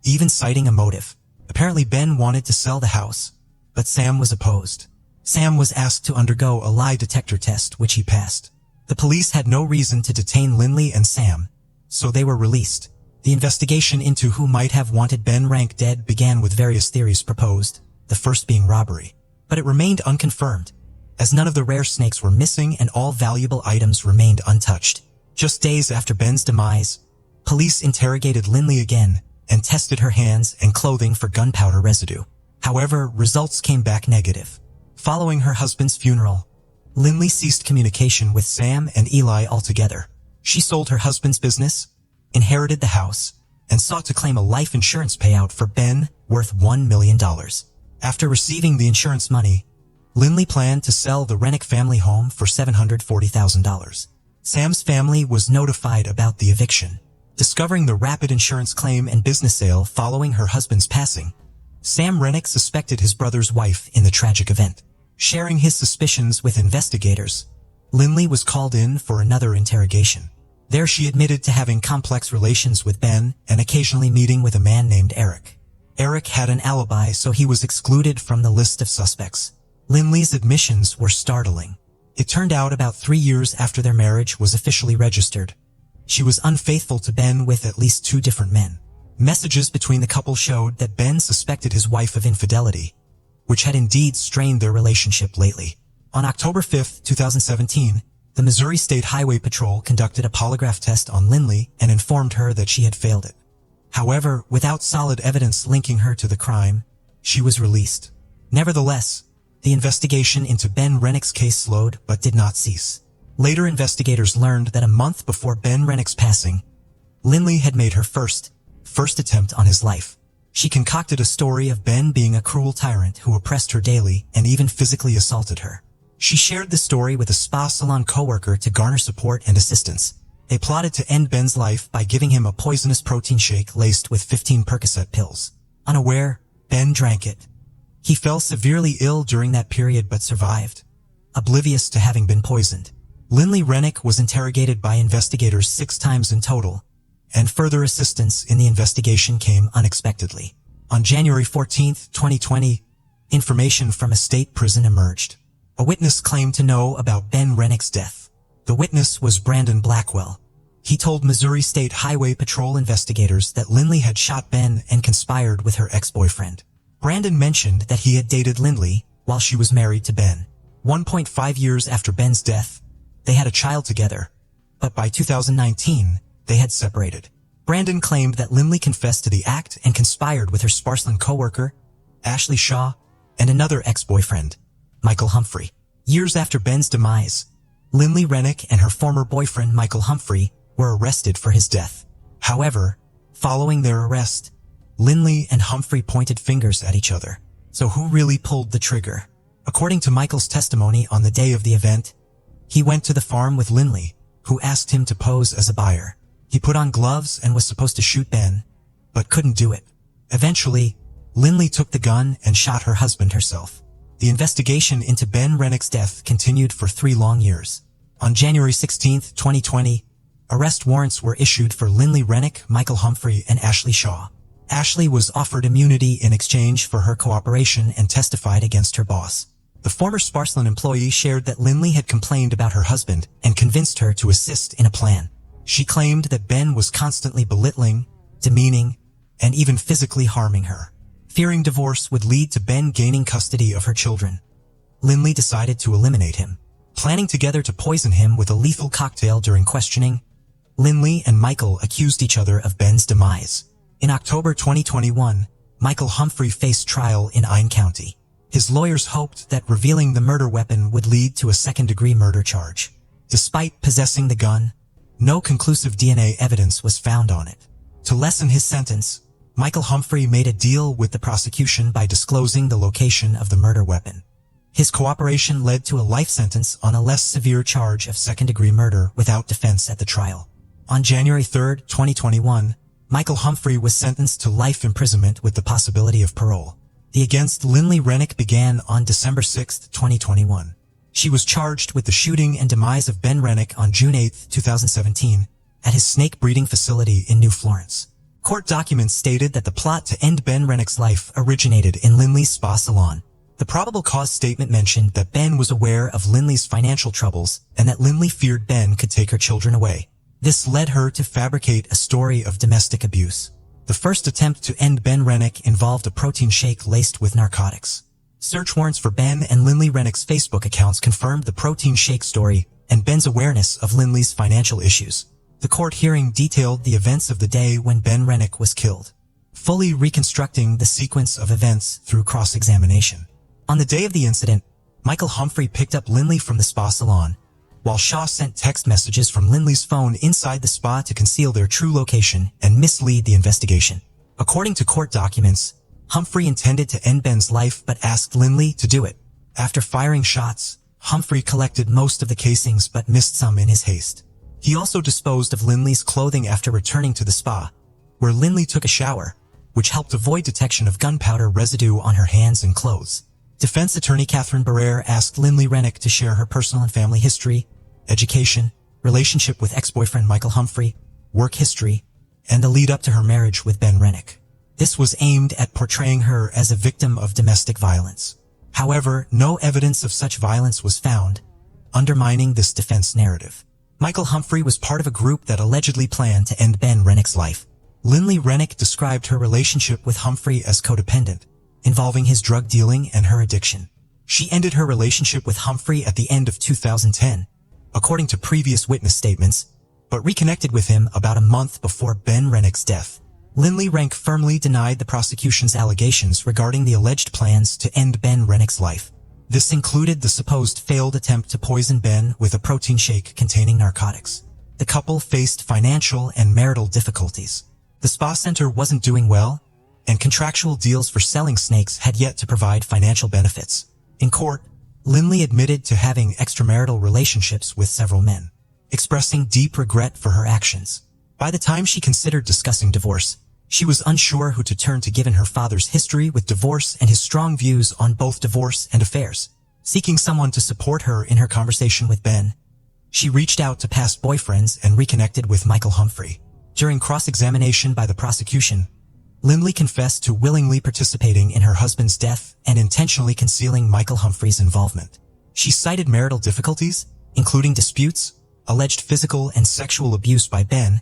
even citing a motive. Apparently Ben wanted to sell the house, but Sam was opposed. Sam was asked to undergo a lie detector test, which he passed. The police had no reason to detain Lindley and Sam, so they were released. The investigation into who might have wanted Ben Rank dead began with various theories proposed, the first being robbery. But it remained unconfirmed, as none of the rare snakes were missing and all valuable items remained untouched. Just days after Ben's demise, police interrogated Lindley again and tested her hands and clothing for gunpowder residue. However, results came back negative. Following her husband's funeral, Lindley ceased communication with Sam and Eli altogether. She sold her husband's business, inherited the house, and sought to claim a life insurance payout for Ben worth $1 million. After receiving the insurance money, Lindley planned to sell the Rennick family home for $740,000. Sam's family was notified about the eviction. Discovering the rapid insurance claim and business sale following her husband's passing, Sam Rennick suspected his brother's wife in the tragic event. Sharing his suspicions with investigators, Lindley was called in for another interrogation. There she admitted to having complex relations with Ben and occasionally meeting with a man named Eric. Eric had an alibi, so he was excluded from the list of suspects. Lindley's admissions were startling. It turned out about 3 years after their marriage was officially registered, she was unfaithful to Ben with at least 2 different men. Messages between the couple showed that Ben suspected his wife of infidelity, which had indeed strained their relationship lately. On October 5, 2017, the Missouri State Highway Patrol conducted a polygraph test on Lindley and informed her that she had failed it. However, without solid evidence linking her to the crime, she was released. Nevertheless, the investigation into Ben Rennick's case slowed but did not cease. Later investigators learned that a month before Ben Rennick's passing, Lindley had made her first attempt on his life. She concocted a story of Ben being a cruel tyrant who oppressed her daily and even physically assaulted her. She shared the story with a spa salon coworker to garner support and assistance. They plotted to end Ben's life by giving him a poisonous protein shake laced with 15 Percocet pills. Unaware, Ben drank it. He fell severely ill during that period but survived, oblivious to having been poisoned. Lindley Rennick was interrogated by investigators 6 times in total, and further assistance in the investigation came unexpectedly. On January 14, 2020, information from a state prison emerged. A witness claimed to know about Ben Rennick's death. The witness was Brandon Blackwell. He told Missouri State Highway Patrol investigators that Lindley had shot Ben and conspired with her ex-boyfriend. Brandon mentioned that he had dated Lindley while she was married to Ben. 1.5 years after Ben's death, they had a child together, but by 2019, they had separated. Brandon claimed that Lindley confessed to the act and conspired with her Sparkland coworker, Ashley Shaw, and another ex-boyfriend, Michael Humphrey. Years after Ben's demise, Lindley Rennick and her former boyfriend Michael Humphrey were arrested for his death. However, following their arrest, Lindley and Humphrey pointed fingers at each other. So who really pulled the trigger? According to Michael's testimony on the day of the event, he went to the farm with Lindley, who asked him to pose as a buyer. He put on gloves and was supposed to shoot Ben, but couldn't do it. Eventually, Lindley took the gun and shot her husband herself. The investigation into Ben Rennick's death continued for 3 long years. On January 16, 2020, arrest warrants were issued for Lindley Rennick, Michael Humphrey, and Ashley Shaw. Ashley was offered immunity in exchange for her cooperation and testified against her boss. The former Sparkland employee shared that Lindley had complained about her husband and convinced her to assist in a plan. She claimed that Ben was constantly belittling, demeaning, and even physically harming her. Fearing divorce would lead to Ben gaining custody of her children, Lindley decided to eliminate him. Planning together to poison him with a lethal cocktail during questioning, Lindley and Michael accused each other of Ben's demise. In October 2021, Michael Humphrey faced trial in Ine County. His lawyers hoped that revealing the murder weapon would lead to a second-degree murder charge. Despite possessing the gun, no conclusive DNA evidence was found on it. To lessen his sentence, Michael Humphrey made a deal with the prosecution by disclosing the location of the murder weapon. His cooperation led to a life sentence on a less severe charge of second-degree murder without defense at the trial. On January 3, 2021, Michael Humphrey was sentenced to life imprisonment with the possibility of parole. The against Lindley Rennick began on December 6, 2021. She was charged with the shooting and demise of Ben Rennick on June 8, 2017, at his snake breeding facility in New Florence. Court documents stated that the plot to end Ben Rennick's life originated in Lindley's spa salon. The probable cause statement mentioned that Ben was aware of Lindley's financial troubles and that Lindley feared Ben could take her children away. This led her to fabricate a story of domestic abuse. The first attempt to end Ben Rennick involved a protein shake laced with narcotics. Search warrants for Ben and Lindley Rennick's Facebook accounts confirmed the protein shake story and Ben's awareness of Lindley's financial issues. The court hearing detailed the events of the day when Ben Rennick was killed, fully reconstructing the sequence of events through cross-examination. On the day of the incident, Michael Humphrey picked up Lindley from the spa salon, while Shaw sent text messages from Lindley's phone inside the spa to conceal their true location and mislead the investigation. According to court documents, Humphrey intended to end Ben's life but asked Lindley to do it. After firing shots, Humphrey collected most of the casings but missed some in his haste. He also disposed of Lindley's clothing after returning to the spa, where Lindley took a shower, which helped avoid detection of gunpowder residue on her hands and clothes. Defense attorney Catherine Barrere asked Lindley Rennick to share her personal and family history, education, relationship with ex-boyfriend Michael Humphrey, work history, and the lead up to her marriage with Ben Rennick. This was aimed at portraying her as a victim of domestic violence. However, no evidence of such violence was found, undermining this defense narrative. Michael Humphrey was part of a group that allegedly planned to end Ben Rennick's life. Lindley Rennick described her relationship with Humphrey as codependent, involving his drug dealing and her addiction. She ended her relationship with Humphrey at the end of 2010, according to previous witness statements, but reconnected with him about a month before Ben Rennick's death. Lindley Rennick firmly denied the prosecution's allegations regarding the alleged plans to end Ben Rennick's life. This included the supposed failed attempt to poison Ben with a protein shake containing narcotics. The couple faced financial and marital difficulties. The spa center wasn't doing well, and contractual deals for selling snakes had yet to provide financial benefits. In court, Lindley admitted to having extramarital relationships with several men, expressing deep regret for her actions. By the time she considered discussing divorce, she was unsure who to turn to given her father's history with divorce and his strong views on both divorce and affairs. Seeking someone to support her in her conversation with Ben, she reached out to past boyfriends and reconnected with Michael Humphrey. During cross-examination by the prosecution, Lindley confessed to willingly participating in her husband's death and intentionally concealing Michael Humphrey's involvement. She cited marital difficulties, including disputes, alleged physical and sexual abuse by Ben,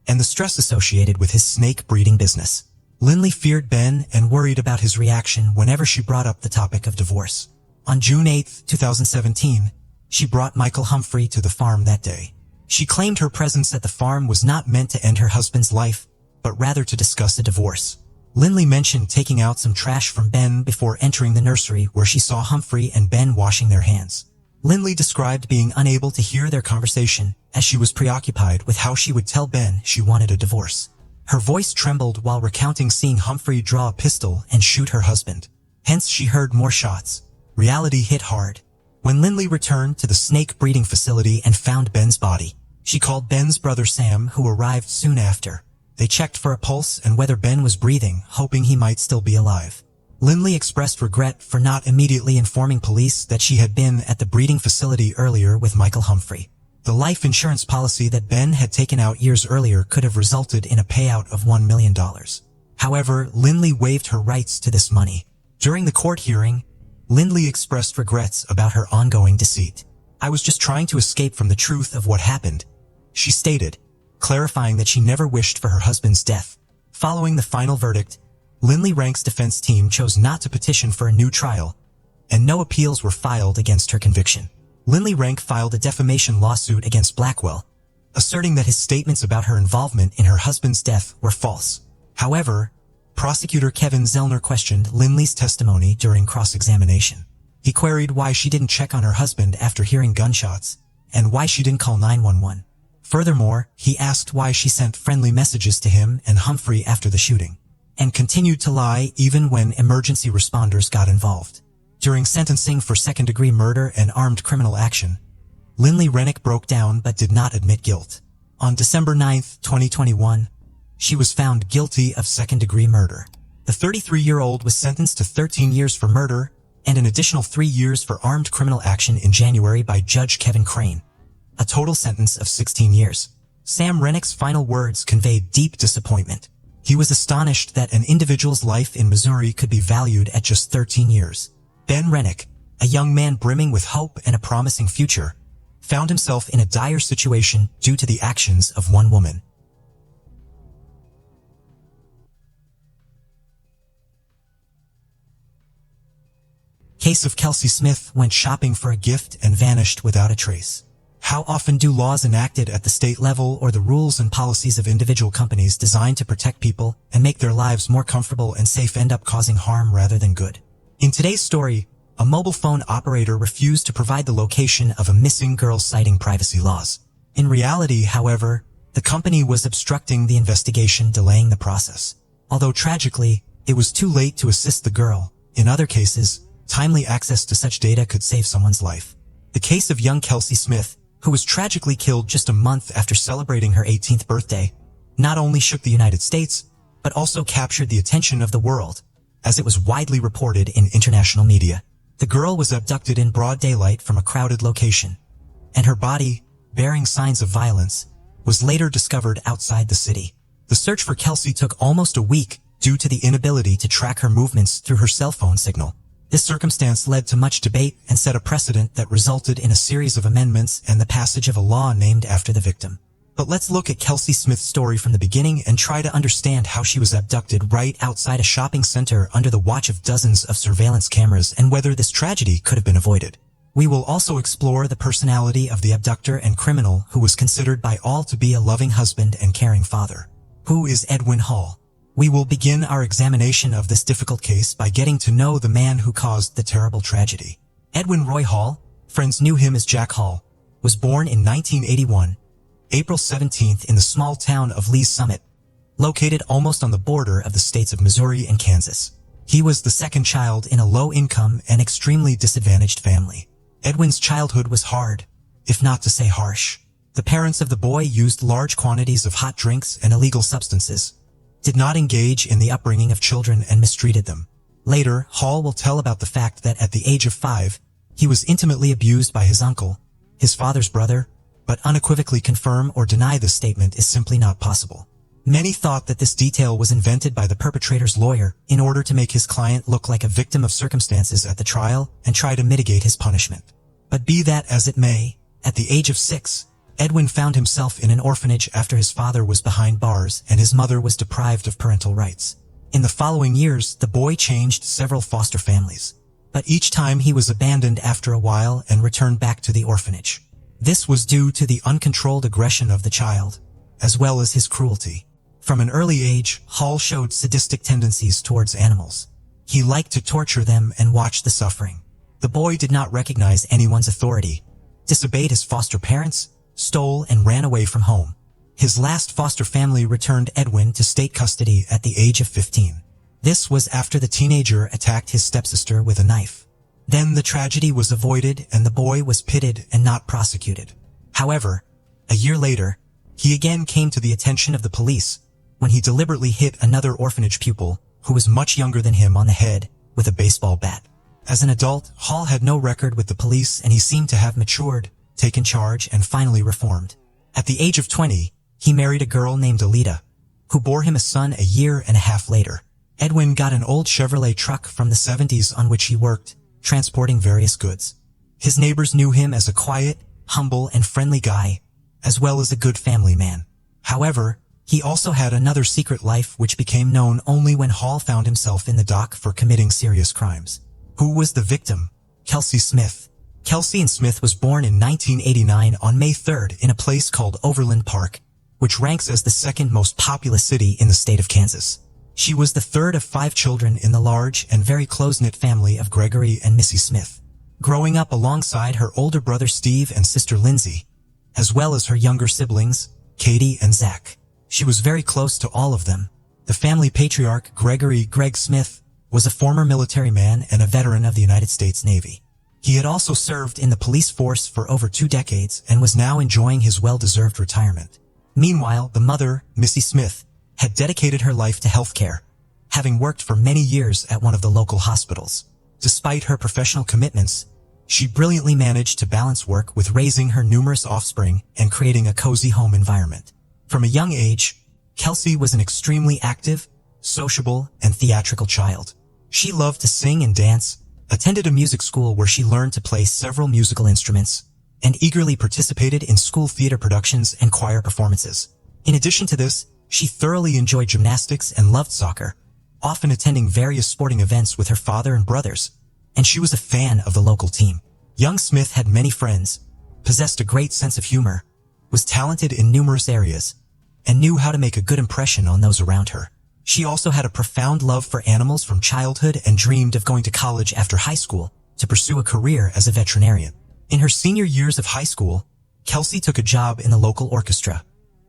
and the stress associated with his snake breeding business. Lindley feared Ben and worried about his reaction whenever she brought up the topic of divorce. On June 8, 2017, she brought Michael Humphrey to the farm that day. She claimed her presence at the farm was not meant to end her husband's life, but rather to discuss a divorce. Lindley mentioned taking out some trash from Ben before entering the nursery where she saw Humphrey and Ben washing their hands. Lindley described being unable to hear their conversation as she was preoccupied with how she would tell Ben she wanted a divorce. Her voice trembled while recounting seeing Humphrey draw a pistol and shoot her husband. Hence she heard more shots. Reality hit hard. When Lindley returned to the snake breeding facility and found Ben's body, she called Ben's brother Sam, who arrived soon after. They checked for a pulse and whether Ben was breathing, hoping he might still be alive. Lindley expressed regret for not immediately informing police that she had been at the breeding facility earlier with Michael Humphrey. The life insurance policy that Ben had taken out years earlier could have resulted in a payout of $1 million. However, Lindley waived her rights to this money. During the court hearing, Lindley expressed regrets about her ongoing deceit. "I was just trying to escape from the truth of what happened," she stated, clarifying that she never wished for her husband's death. Following the final verdict, Lindley Rennick's defense team chose not to petition for a new trial, and no appeals were filed against her conviction. Lindley Rennick filed a defamation lawsuit against Blackwell, asserting that his statements about her involvement in her husband's death were false. However, prosecutor Kevin Zellner questioned Lindley's testimony during cross-examination. He queried why she didn't check on her husband after hearing gunshots, and why she didn't call 911. Furthermore, he asked why she sent friendly messages to him and Humphrey after the shooting, and continued to lie even when emergency responders got involved. During sentencing for second-degree murder and armed criminal action, Lindley Rennick broke down but did not admit guilt. On December 9, 2021, she was found guilty of second-degree murder. The 33-year-old was sentenced to 13 years for murder and an additional 3 years for armed criminal action in January by Judge Kevin Crane, a total sentence of 16 years. Sam Rennick's final words conveyed deep disappointment. He was astonished that an individual's life in Missouri could be valued at just 13 years. Ben Rennick, a young man brimming with hope and a promising future, found himself in a dire situation due to the actions of one woman. Case of Kelsey Smith went shopping for a gift and vanished without a trace. How often do laws enacted at the state level or the rules and policies of individual companies designed to protect people and make their lives more comfortable and safe end up causing harm rather than good? In today's story, a mobile phone operator refused to provide the location of a missing girl citing privacy laws. In reality, however, the company was obstructing the investigation, delaying the process. Although tragically, it was too late to assist the girl. In other cases, timely access to such data could save someone's life. The case of young Kelsey Smith, who was tragically killed just a month after celebrating her 18th birthday, not only shook the United States, but also captured the attention of the world, as it was widely reported in international media. The girl was abducted in broad daylight from a crowded location, and her body, bearing signs of violence, was later discovered outside the city. The search for Kelsey took almost a week due to the inability to track her movements through her cell phone signal. This circumstance led to much debate and set a precedent that resulted in a series of amendments and the passage of a law named after the victim. But let's look at Kelsey Smith's story from the beginning and try to understand how she was abducted right outside a shopping center under the watch of dozens of surveillance cameras and whether this tragedy could have been avoided. We will also explore the personality of the abductor and criminal who was considered by all to be a loving husband and caring father. Who is Edwin Hall? We will begin our examination of this difficult case by getting to know the man who caused the terrible tragedy. Edwin Roy Hall, friends knew him as Jack Hall, was born in 1981, April 17th in the small town of Lee's Summit, located almost on the border of the states of Missouri and Kansas. He was the second child in a low-income and extremely disadvantaged family. Edwin's childhood was hard, if not to say harsh. The parents of the boy used large quantities of hot drinks and illegal substances, did not engage in the upbringing of children and mistreated them. Later, Hall will tell about the fact that at the age of 5, he was intimately abused by his uncle, his father's brother, but unequivocally confirm or deny this statement is simply not possible. Many thought that this detail was invented by the perpetrator's lawyer in order to make his client look like a victim of circumstances at the trial and try to mitigate his punishment. But be that as it may, at the age of 6, Edwin found himself in an orphanage after his father was behind bars and his mother was deprived of parental rights. In the following years, the boy changed several foster families, but each time he was abandoned after a while and returned back to the orphanage. This was due to the uncontrolled aggression of the child, as well as his cruelty. From an early age, Hall showed sadistic tendencies towards animals. He liked to torture them and watch the suffering. The boy did not recognize anyone's authority, disobeyed his foster parents, stole and ran away from home. His last foster family returned Edwin to state custody at the age of 15. This was after the teenager attacked his stepsister with a knife. Then the tragedy was avoided and the boy was pitted and not prosecuted. However, a year later, he again came to the attention of the police when he deliberately hit another orphanage pupil who was much younger than him on the head with a baseball bat. As an adult, Hall had no record with the police and he seemed to have matured, taken charge, and finally reformed. At the age of 20, he married a girl named Alita, who bore him a son a year and a half later. Edwin got an old Chevrolet truck from the 70s on which he worked, transporting various goods. His neighbors knew him as a quiet, humble, and friendly guy, as well as a good family man. However, he also had another secret life which became known only when Hall found himself in the dock for committing serious crimes. Who was the victim? Kelsey Smith. Kelsey Smith was born in 1989 on May 3rd in a place called Overland Park, which ranks as the second most populous city in the state of Kansas. She was the third of 5 children in the large and very close-knit family of Gregory and Missy Smith. Growing up alongside her older brother Steve and sister Lindsay, as well as her younger siblings, Katie and Zach, she was very close to all of them. The family patriarch, Gregory Greg Smith, was a former military man and a veteran of the United States Navy. He had also served in the police force for over 2 decades and was now enjoying his well-deserved retirement. Meanwhile, the mother, Missy Smith, had dedicated her life to healthcare, having worked for many years at one of the local hospitals. Despite her professional commitments, she brilliantly managed to balance work with raising her numerous offspring and creating a cozy home environment. From a young age, Kelsey was an extremely active, sociable, and theatrical child. She loved to sing and dance, attended a music school where she learned to play several musical instruments, and eagerly participated in school theater productions and choir performances. In addition to this, she thoroughly enjoyed gymnastics and loved soccer, often attending various sporting events with her father and brothers, and she was a fan of the local team. Young Smith had many friends, possessed a great sense of humor, was talented in numerous areas, and knew how to make a good impression on those around her. She also had a profound love for animals from childhood and dreamed of going to college after high school to pursue a career as a veterinarian. In her senior years of high school, Kelsey took a job in the local orchestra,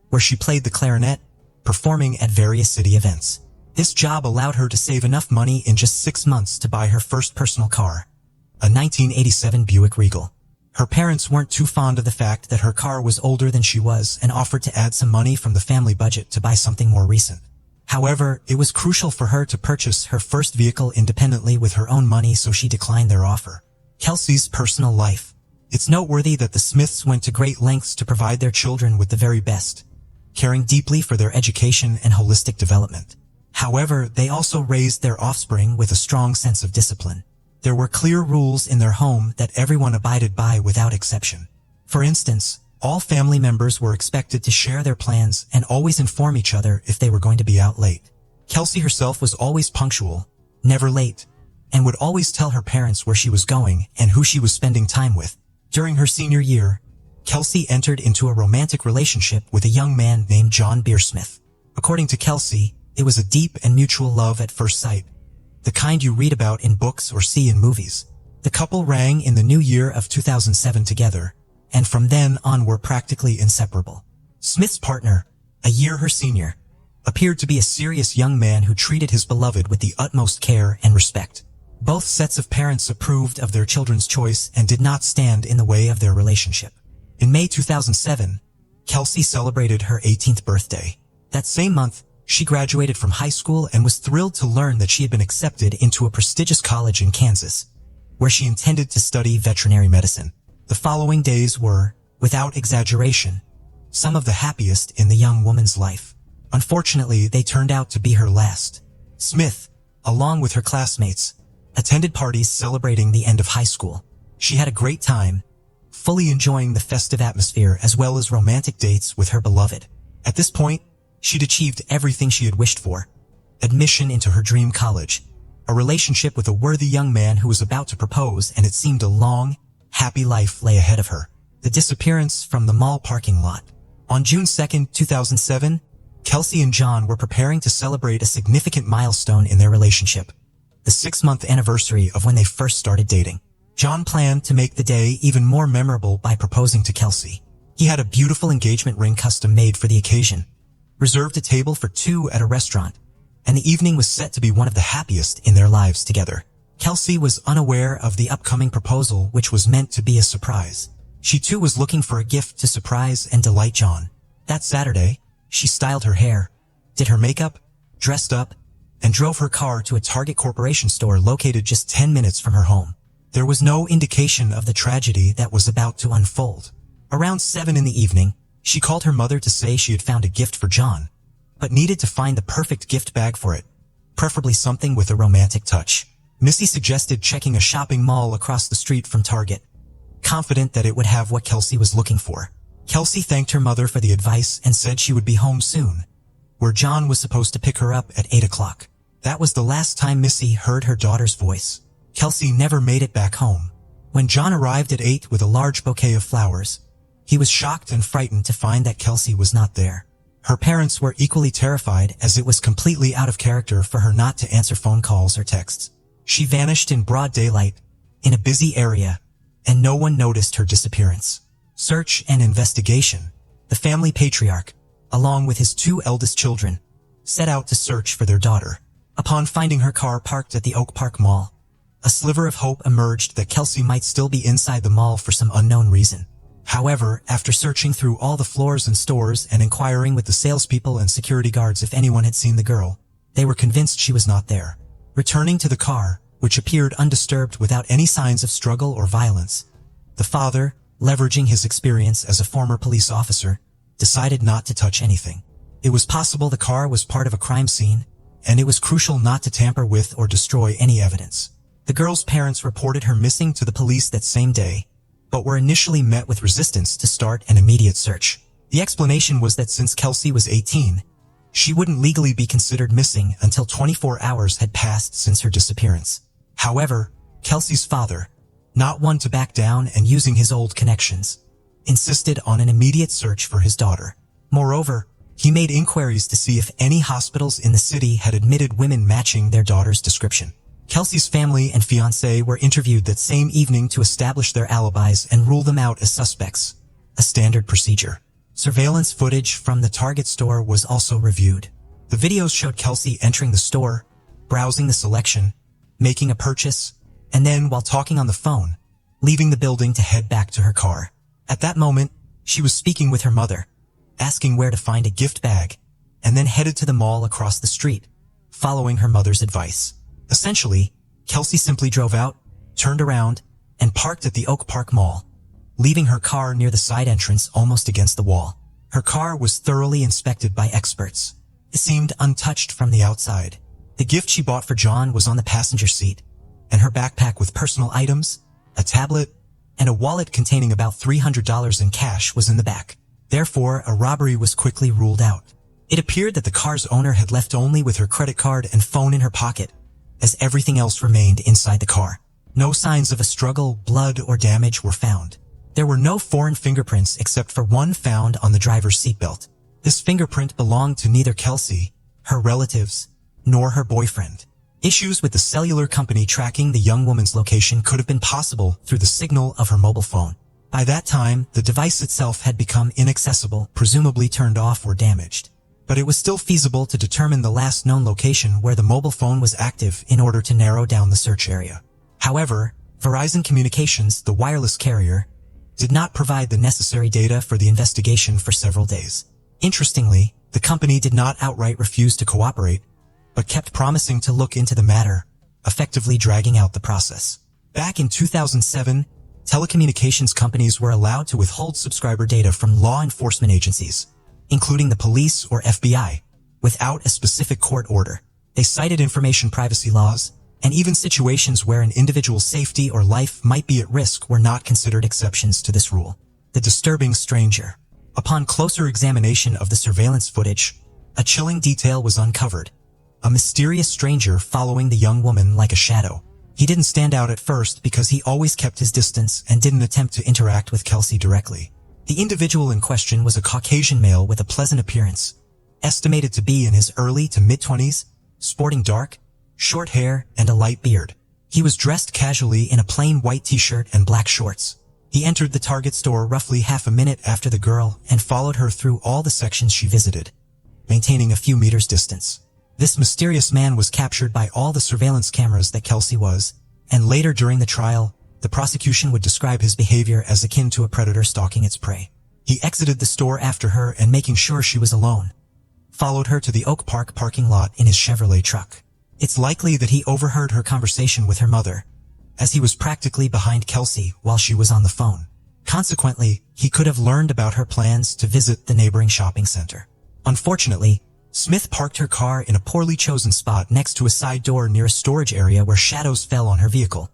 where she played the clarinet, performing at various city events. This job allowed her to save enough money in just 6 months to buy her first personal car, a 1987 Buick Regal. Her parents weren't too fond of the fact that her car was older than she was and offered to add some money from the family budget to buy something more recent. However, it was crucial for her to purchase her first vehicle independently with her own money, so she declined their offer. Kelsey's personal life. It's noteworthy that the Smiths went to great lengths to provide their children with the very best, caring deeply for their education and holistic development. However, they also raised their offspring with a strong sense of discipline. There were clear rules in their home that everyone abided by without exception. For instance, all family members were expected to share their plans and always inform each other if they were going to be out late. Kelsey herself was always punctual, never late, and would always tell her parents where she was going and who she was spending time with. During her senior year, Kelsey entered into a romantic relationship with a young man named John Beersmith. According to Kelsey, it was a deep and mutual love at first sight, the kind you read about in books or see in movies. The couple rang in the new year of 2007 together, and from then on were practically inseparable. Smith's partner, a year her senior, appeared to be a serious young man who treated his beloved with the utmost care and respect. Both sets of parents approved of their children's choice and did not stand in the way of their relationship. In May 2007, Kelsey celebrated her 18th birthday. That same month, she graduated from high school and was thrilled to learn that she had been accepted into a prestigious college in Kansas, where she intended to study veterinary medicine. The following days were, without exaggeration, some of the happiest in the young woman's life. Unfortunately, they turned out to be her last. Smith, along with her classmates, attended parties celebrating the end of high school. She had a great time, fully enjoying the festive atmosphere as well as romantic dates with her beloved. At this point, she'd achieved everything she had wished for: admission into her dream college, a relationship with a worthy young man who was about to propose, and it seemed a long, happy life lay ahead of her. The disappearance from the mall parking lot. On June 2, 2007, Kelsey and John were preparing to celebrate a significant milestone in their relationship, the 6-month anniversary of when they first started dating. John planned to make the day even more memorable by proposing to Kelsey. He had a beautiful engagement ring custom made for the occasion, reserved a table for 2 at a restaurant, and the evening was set to be one of the happiest in their lives together. Kelsey was unaware of the upcoming proposal, which was meant to be a surprise. She too was looking for a gift to surprise and delight John. That Saturday, she styled her hair, did her makeup, dressed up, and drove her car to a Target Corporation store located just 10 minutes from her home. There was no indication of the tragedy that was about to unfold. Around 7 in the evening, she called her mother to say she had found a gift for John, but needed to find the perfect gift bag for it, preferably something with a romantic touch. Missy suggested checking a shopping mall across the street from Target, confident that it would have what Kelsey was looking for. Kelsey thanked her mother for the advice and said she would be home soon, where John was supposed to pick her up at 8 o'clock. That was the last time Missy heard her daughter's voice. Kelsey never made it back home. When John arrived at 8 with a large bouquet of flowers, he was shocked and frightened to find that Kelsey was not there. Her parents were equally terrified, as it was completely out of character for her not to answer phone calls or texts. She vanished in broad daylight, in a busy area, and no one noticed her disappearance. Search and investigation. The family patriarch, along with his 2 eldest children, set out to search for their daughter. Upon finding her car parked at the Oak Park Mall, a sliver of hope emerged that Kelsey might still be inside the mall for some unknown reason. However, after searching through all the floors and stores and inquiring with the salespeople and security guards if anyone had seen the girl, they were convinced she was not there. Returning to the car, which appeared undisturbed without any signs of struggle or violence, the father, leveraging his experience as a former police officer, decided not to touch anything. It was possible the car was part of a crime scene, and it was crucial not to tamper with or destroy any evidence. The girl's parents reported her missing to the police that same day, but were initially met with resistance to start an immediate search. The explanation was that since Kelsey was 18, she wouldn't legally be considered missing until 24 hours had passed since her disappearance. However, Kelsey's father, not one to back down and using his old connections, insisted on an immediate search for his daughter. Moreover, he made inquiries to see if any hospitals in the city had admitted women matching their daughter's description. Kelsey's family and fiancé were interviewed that same evening to establish their alibis and rule them out as suspects, a standard procedure. Surveillance footage from the Target store was also reviewed. The videos showed Kelsey entering the store, browsing the selection, making a purchase, and then, while talking on the phone, leaving the building to head back to her car. At that moment, she was speaking with her mother, asking where to find a gift bag, and then headed to the mall across the street, following her mother's advice. Essentially, Kelsey simply drove out, turned around, and parked at the Oak Park Mall, leaving her car near the side entrance almost against the wall. Her car was thoroughly inspected by experts. It seemed untouched from the outside. The gift she bought for John was on the passenger seat, and her backpack with personal items, a tablet, and a wallet containing about $300 in cash was in the back. Therefore, a robbery was quickly ruled out. It appeared that the car's owner had left only with her credit card and phone in her pocket, as everything else remained inside the car. No signs of a struggle, blood, or damage were found. There were no foreign fingerprints except for one found on the driver's seatbelt. This fingerprint belonged to neither Kelsey, her relatives, nor her boyfriend. Issues with the cellular company tracking the young woman's location could have been possible through the signal of her mobile phone. By that time, the device itself had become inaccessible, presumably turned off or damaged. But it was still feasible to determine the last known location where the mobile phone was active in order to narrow down the search area. However, Verizon Communications, the wireless carrier, did not provide the necessary data for the investigation for several days. Interestingly, the company did not outright refuse to cooperate, but kept promising to look into the matter, effectively dragging out the process. Back in 2007, telecommunications companies were allowed to withhold subscriber data from law enforcement agencies, including the police or FBI, without a specific court order. They cited information privacy laws, and even situations where an individual's safety or life might be at risk were not considered exceptions to this rule. The disturbing stranger. Upon closer examination of the surveillance footage, a chilling detail was uncovered. A mysterious stranger following the young woman like a shadow. He didn't stand out at first because he always kept his distance and didn't attempt to interact with Kelsey directly. The individual in question was a Caucasian male with a pleasant appearance, estimated to be in his early to mid-20s, sporting dark, short hair and a light beard. He was dressed casually in a plain white t-shirt and black shorts. He entered the Target store roughly half a minute after the girl and followed her through all the sections she visited, maintaining a few meters distance. This mysterious man was captured by all the surveillance cameras that Kelsey was, and later during the trial, the prosecution would describe his behavior as akin to a predator stalking its prey. He exited the store after her and, making sure she was alone, followed her to the Oak Park parking lot in his Chevrolet truck. It's likely that he overheard her conversation with her mother, as he was practically behind Kelsey while she was on the phone. Consequently, he could have learned about her plans to visit the neighboring shopping center. Unfortunately, Smith parked her car in a poorly chosen spot next to a side door near a storage area where shadows fell on her vehicle,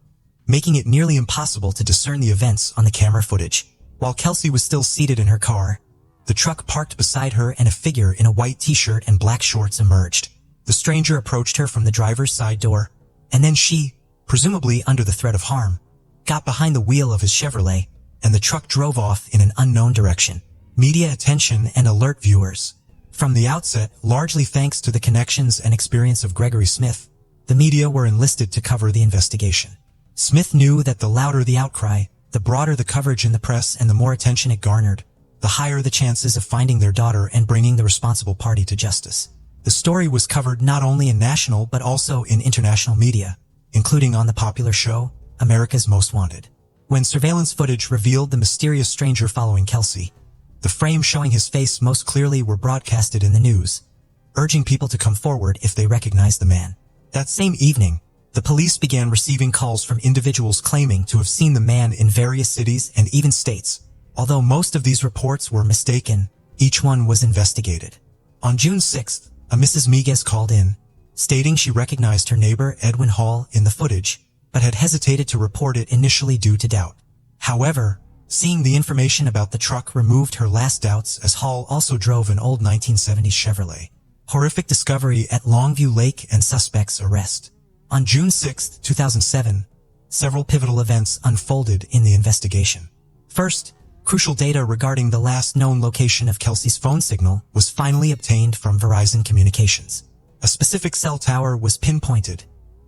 making it nearly impossible to discern the events on the camera footage. While Kelsey was still seated in her car, the truck parked beside her and a figure in a white t-shirt and black shorts emerged. The stranger approached her from the driver's side door, and then she, presumably under the threat of harm, got behind the wheel of his Chevrolet, and the truck drove off in an unknown direction. Media attention and alert viewers. From the outset, largely thanks to the connections and experience of Gregory Smith, the media were enlisted to cover the investigation. Smith knew that the louder the outcry, the broader the coverage in the press and the more attention it garnered, the higher the chances of finding their daughter and bringing the responsible party to justice. The story was covered not only in national but also in international media, including on the popular show, America's Most Wanted. When surveillance footage revealed the mysterious stranger following Kelsey, the frame showing his face most clearly were broadcasted in the news, urging people to come forward if they recognized the man. That same evening, the police began receiving calls from individuals claiming to have seen the man in various cities and even states. Although most of these reports were mistaken, each one was investigated. On June 6th, a Mrs. Miguez called in, stating she recognized her neighbor Edwin Hall in the footage, but had hesitated to report it initially due to doubt. However, seeing the information about the truck removed her last doubts, as Hall also drove an old 1970s Chevrolet. Horrific discovery at Longview Lake and suspect's arrest. On June 6, 2007, several pivotal events unfolded in the investigation. First, crucial data regarding the last known location of Kelsey's phone signal was finally obtained from Verizon Communications. A specific cell tower was pinpointed,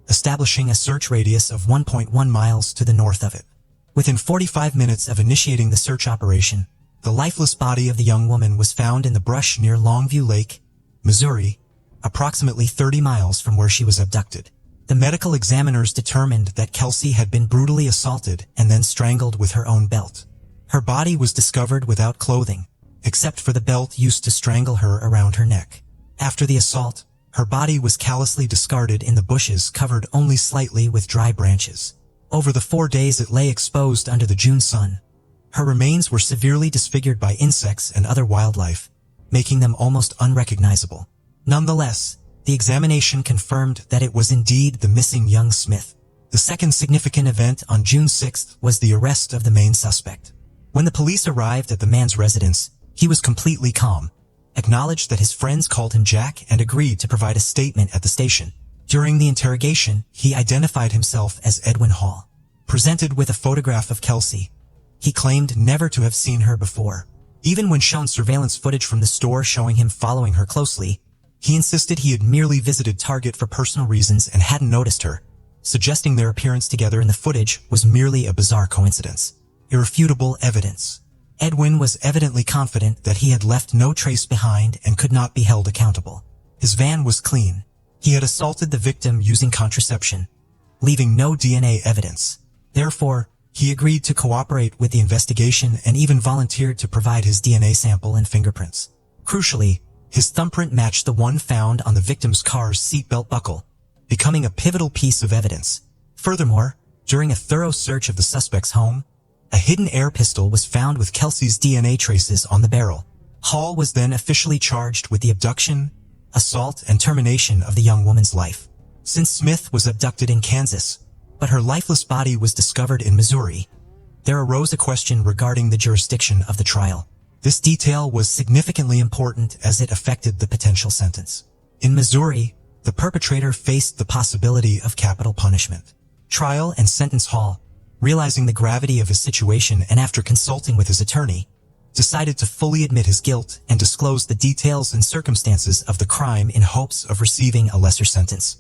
establishing a search radius of 1.1 miles to the north of it. Within 45 minutes of initiating the search operation, the lifeless body of the young woman was found in the brush near Longview Lake, Missouri, approximately 30 miles from where she was abducted. The medical examiners determined that Kelsey had been brutally assaulted and then strangled with her own belt. Her body was discovered without clothing, except for the belt used to strangle her around her neck. After the assault, her body was callously discarded in the bushes, covered only slightly with dry branches. Over the 4 days it lay exposed under the June sun. Her remains were severely disfigured by insects and other wildlife, making them almost unrecognizable. Nonetheless, the examination confirmed that it was indeed the missing young Smith. The second significant event on June 6th was the arrest of the main suspect. When the police arrived at the man's residence, he was completely calm, acknowledged that his friends called him Jack, and agreed to provide a statement at the station. During the interrogation, he identified himself as Edwin Hall. Presented with a photograph of Kelsey, he claimed never to have seen her before. Even when shown surveillance footage from the store showing him following her closely, he insisted he had merely visited Target for personal reasons and hadn't noticed her, suggesting their appearance together in the footage was merely a bizarre coincidence. Irrefutable evidence. Edwin was evidently confident that he had left no trace behind and could not be held accountable. His van was clean. He had assaulted the victim using contraception, leaving no DNA evidence. Therefore, he agreed to cooperate with the investigation and even volunteered to provide his DNA sample and fingerprints. Crucially, his thumbprint matched the one found on the victim's car's seatbelt buckle, becoming a pivotal piece of evidence. Furthermore, during a thorough search of the suspect's home, a hidden air pistol was found with Kelsey's DNA traces on the barrel. Hall was then officially charged with the abduction, assault, and termination of the young woman's life. Since Smith was abducted in Kansas, but her lifeless body was discovered in Missouri, there arose a question regarding the jurisdiction of the trial. This detail was significantly important as it affected the potential sentence. In Missouri, the perpetrator faced the possibility of capital punishment. Trial and sentence Hall, realizing the gravity of his situation and after consulting with his attorney, decided to fully admit his guilt and disclose the details and circumstances of the crime in hopes of receiving a lesser sentence.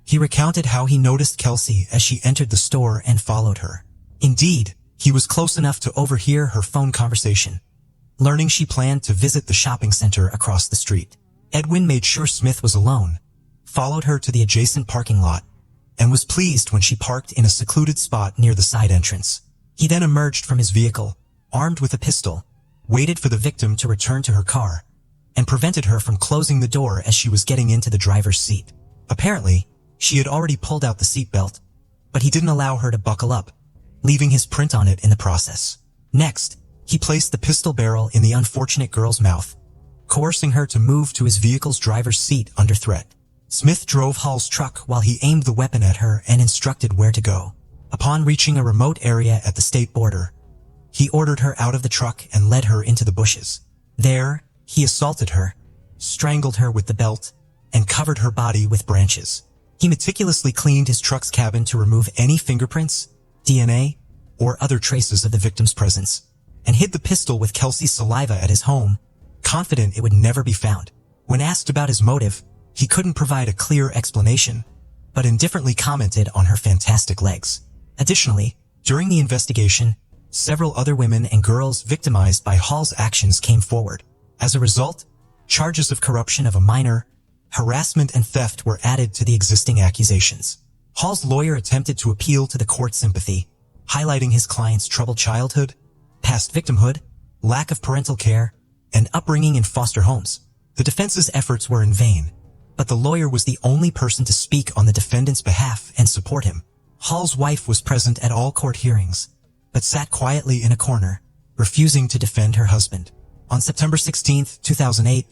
He recounted how he noticed Kelsey as she entered the store and followed her. Indeed, he was close enough to overhear her phone conversation, learning she planned to visit the shopping center across the street. Edwin made sure Smith was alone, followed her to the adjacent parking lot, and was pleased when she parked in a secluded spot near the side entrance. He then emerged from his vehicle, armed with a pistol, waited for the victim to return to her car, and prevented her from closing the door as she was getting into the driver's seat. Apparently, she had already pulled out the seatbelt, but he didn't allow her to buckle up, leaving his print on it in the process. Next, he placed the pistol barrel in the unfortunate girl's mouth, coercing her to move to his vehicle's driver's seat under threat. Smith drove Hall's truck while he aimed the weapon at her and instructed where to go. Upon reaching a remote area at the state border, he ordered her out of the truck and led her into the bushes. There, he assaulted her, strangled her with the belt, and covered her body with branches. He meticulously cleaned his truck's cabin to remove any fingerprints, DNA, or other traces of the victim's presence, and hid the pistol with Kelsey's saliva at his home, confident it would never be found. When asked about his motive, he couldn't provide a clear explanation, but indifferently commented on her fantastic legs. Additionally, during the investigation, several other women and girls victimized by Hall's actions came forward. As a result, charges of corruption of a minor, harassment, and theft were added to the existing accusations. Hall's lawyer attempted to appeal to the court's sympathy, highlighting his client's troubled childhood, past victimhood, lack of parental care, and upbringing in foster homes. The defense's efforts were in vain, but the lawyer was the only person to speak on the defendant's behalf and support him. Hall's wife was present at all court hearings, but sat quietly in a corner, refusing to defend her husband. On September 16, 2008,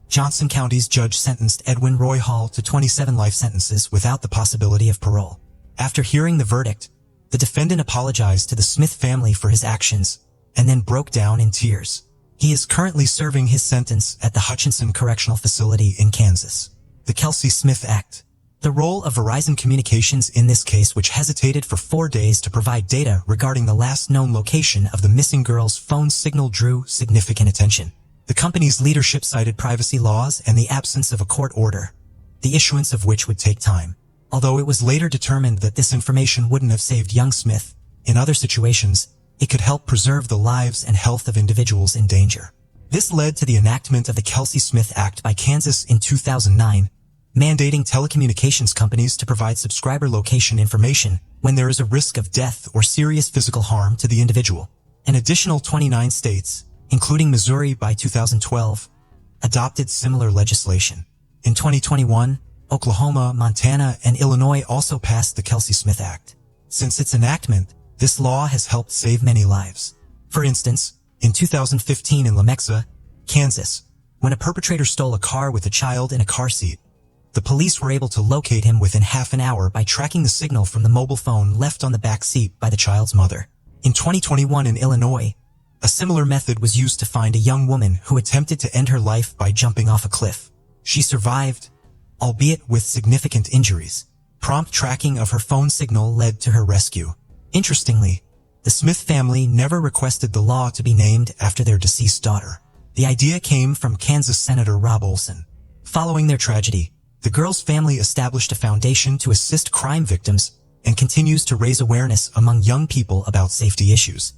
Johnson County's judge sentenced Edwin Roy Hall to 27 life sentences without the possibility of parole. After hearing the verdict, the defendant apologized to the Smith family for his actions and then broke down in tears. He is currently serving his sentence at the Hutchinson Correctional Facility in Kansas. The Kelsey Smith Act. The role of Verizon Communications in this case, which hesitated for 4 days to provide data regarding the last known location of the missing girl's phone signal, drew significant attention. The company's leadership cited privacy laws and the absence of a court order, the issuance of which would take time. Although it was later determined that this information wouldn't have saved young Smith, in other situations, it could help preserve the lives and health of individuals in danger. This led to the enactment of the Kelsey Smith Act by Kansas in 2009, mandating telecommunications companies to provide subscriber location information when there is a risk of death or serious physical harm to the individual. An additional 29 states, including Missouri by 2012, adopted similar legislation. In 2021, Oklahoma, Montana, and Illinois also passed the Kelsey Smith Act. Since its enactment, this law has helped save many lives. For instance, in 2015 in Lenexa, Kansas, when a perpetrator stole a car with a child in a car seat, the police were able to locate him within half an hour by tracking the signal from the mobile phone left on the back seat by the child's mother. In 2021 in Illinois, a similar method was used to find a young woman who attempted to end her life by jumping off a cliff. She survived, albeit with significant injuries. Prompt tracking of her phone signal led to her rescue. Interestingly, the Smith family never requested the law to be named after their deceased daughter. The idea came from Kansas Senator Rob Olson. Following their tragedy, the girl's family established a foundation to assist crime victims and continues to raise awareness among young people about safety issues.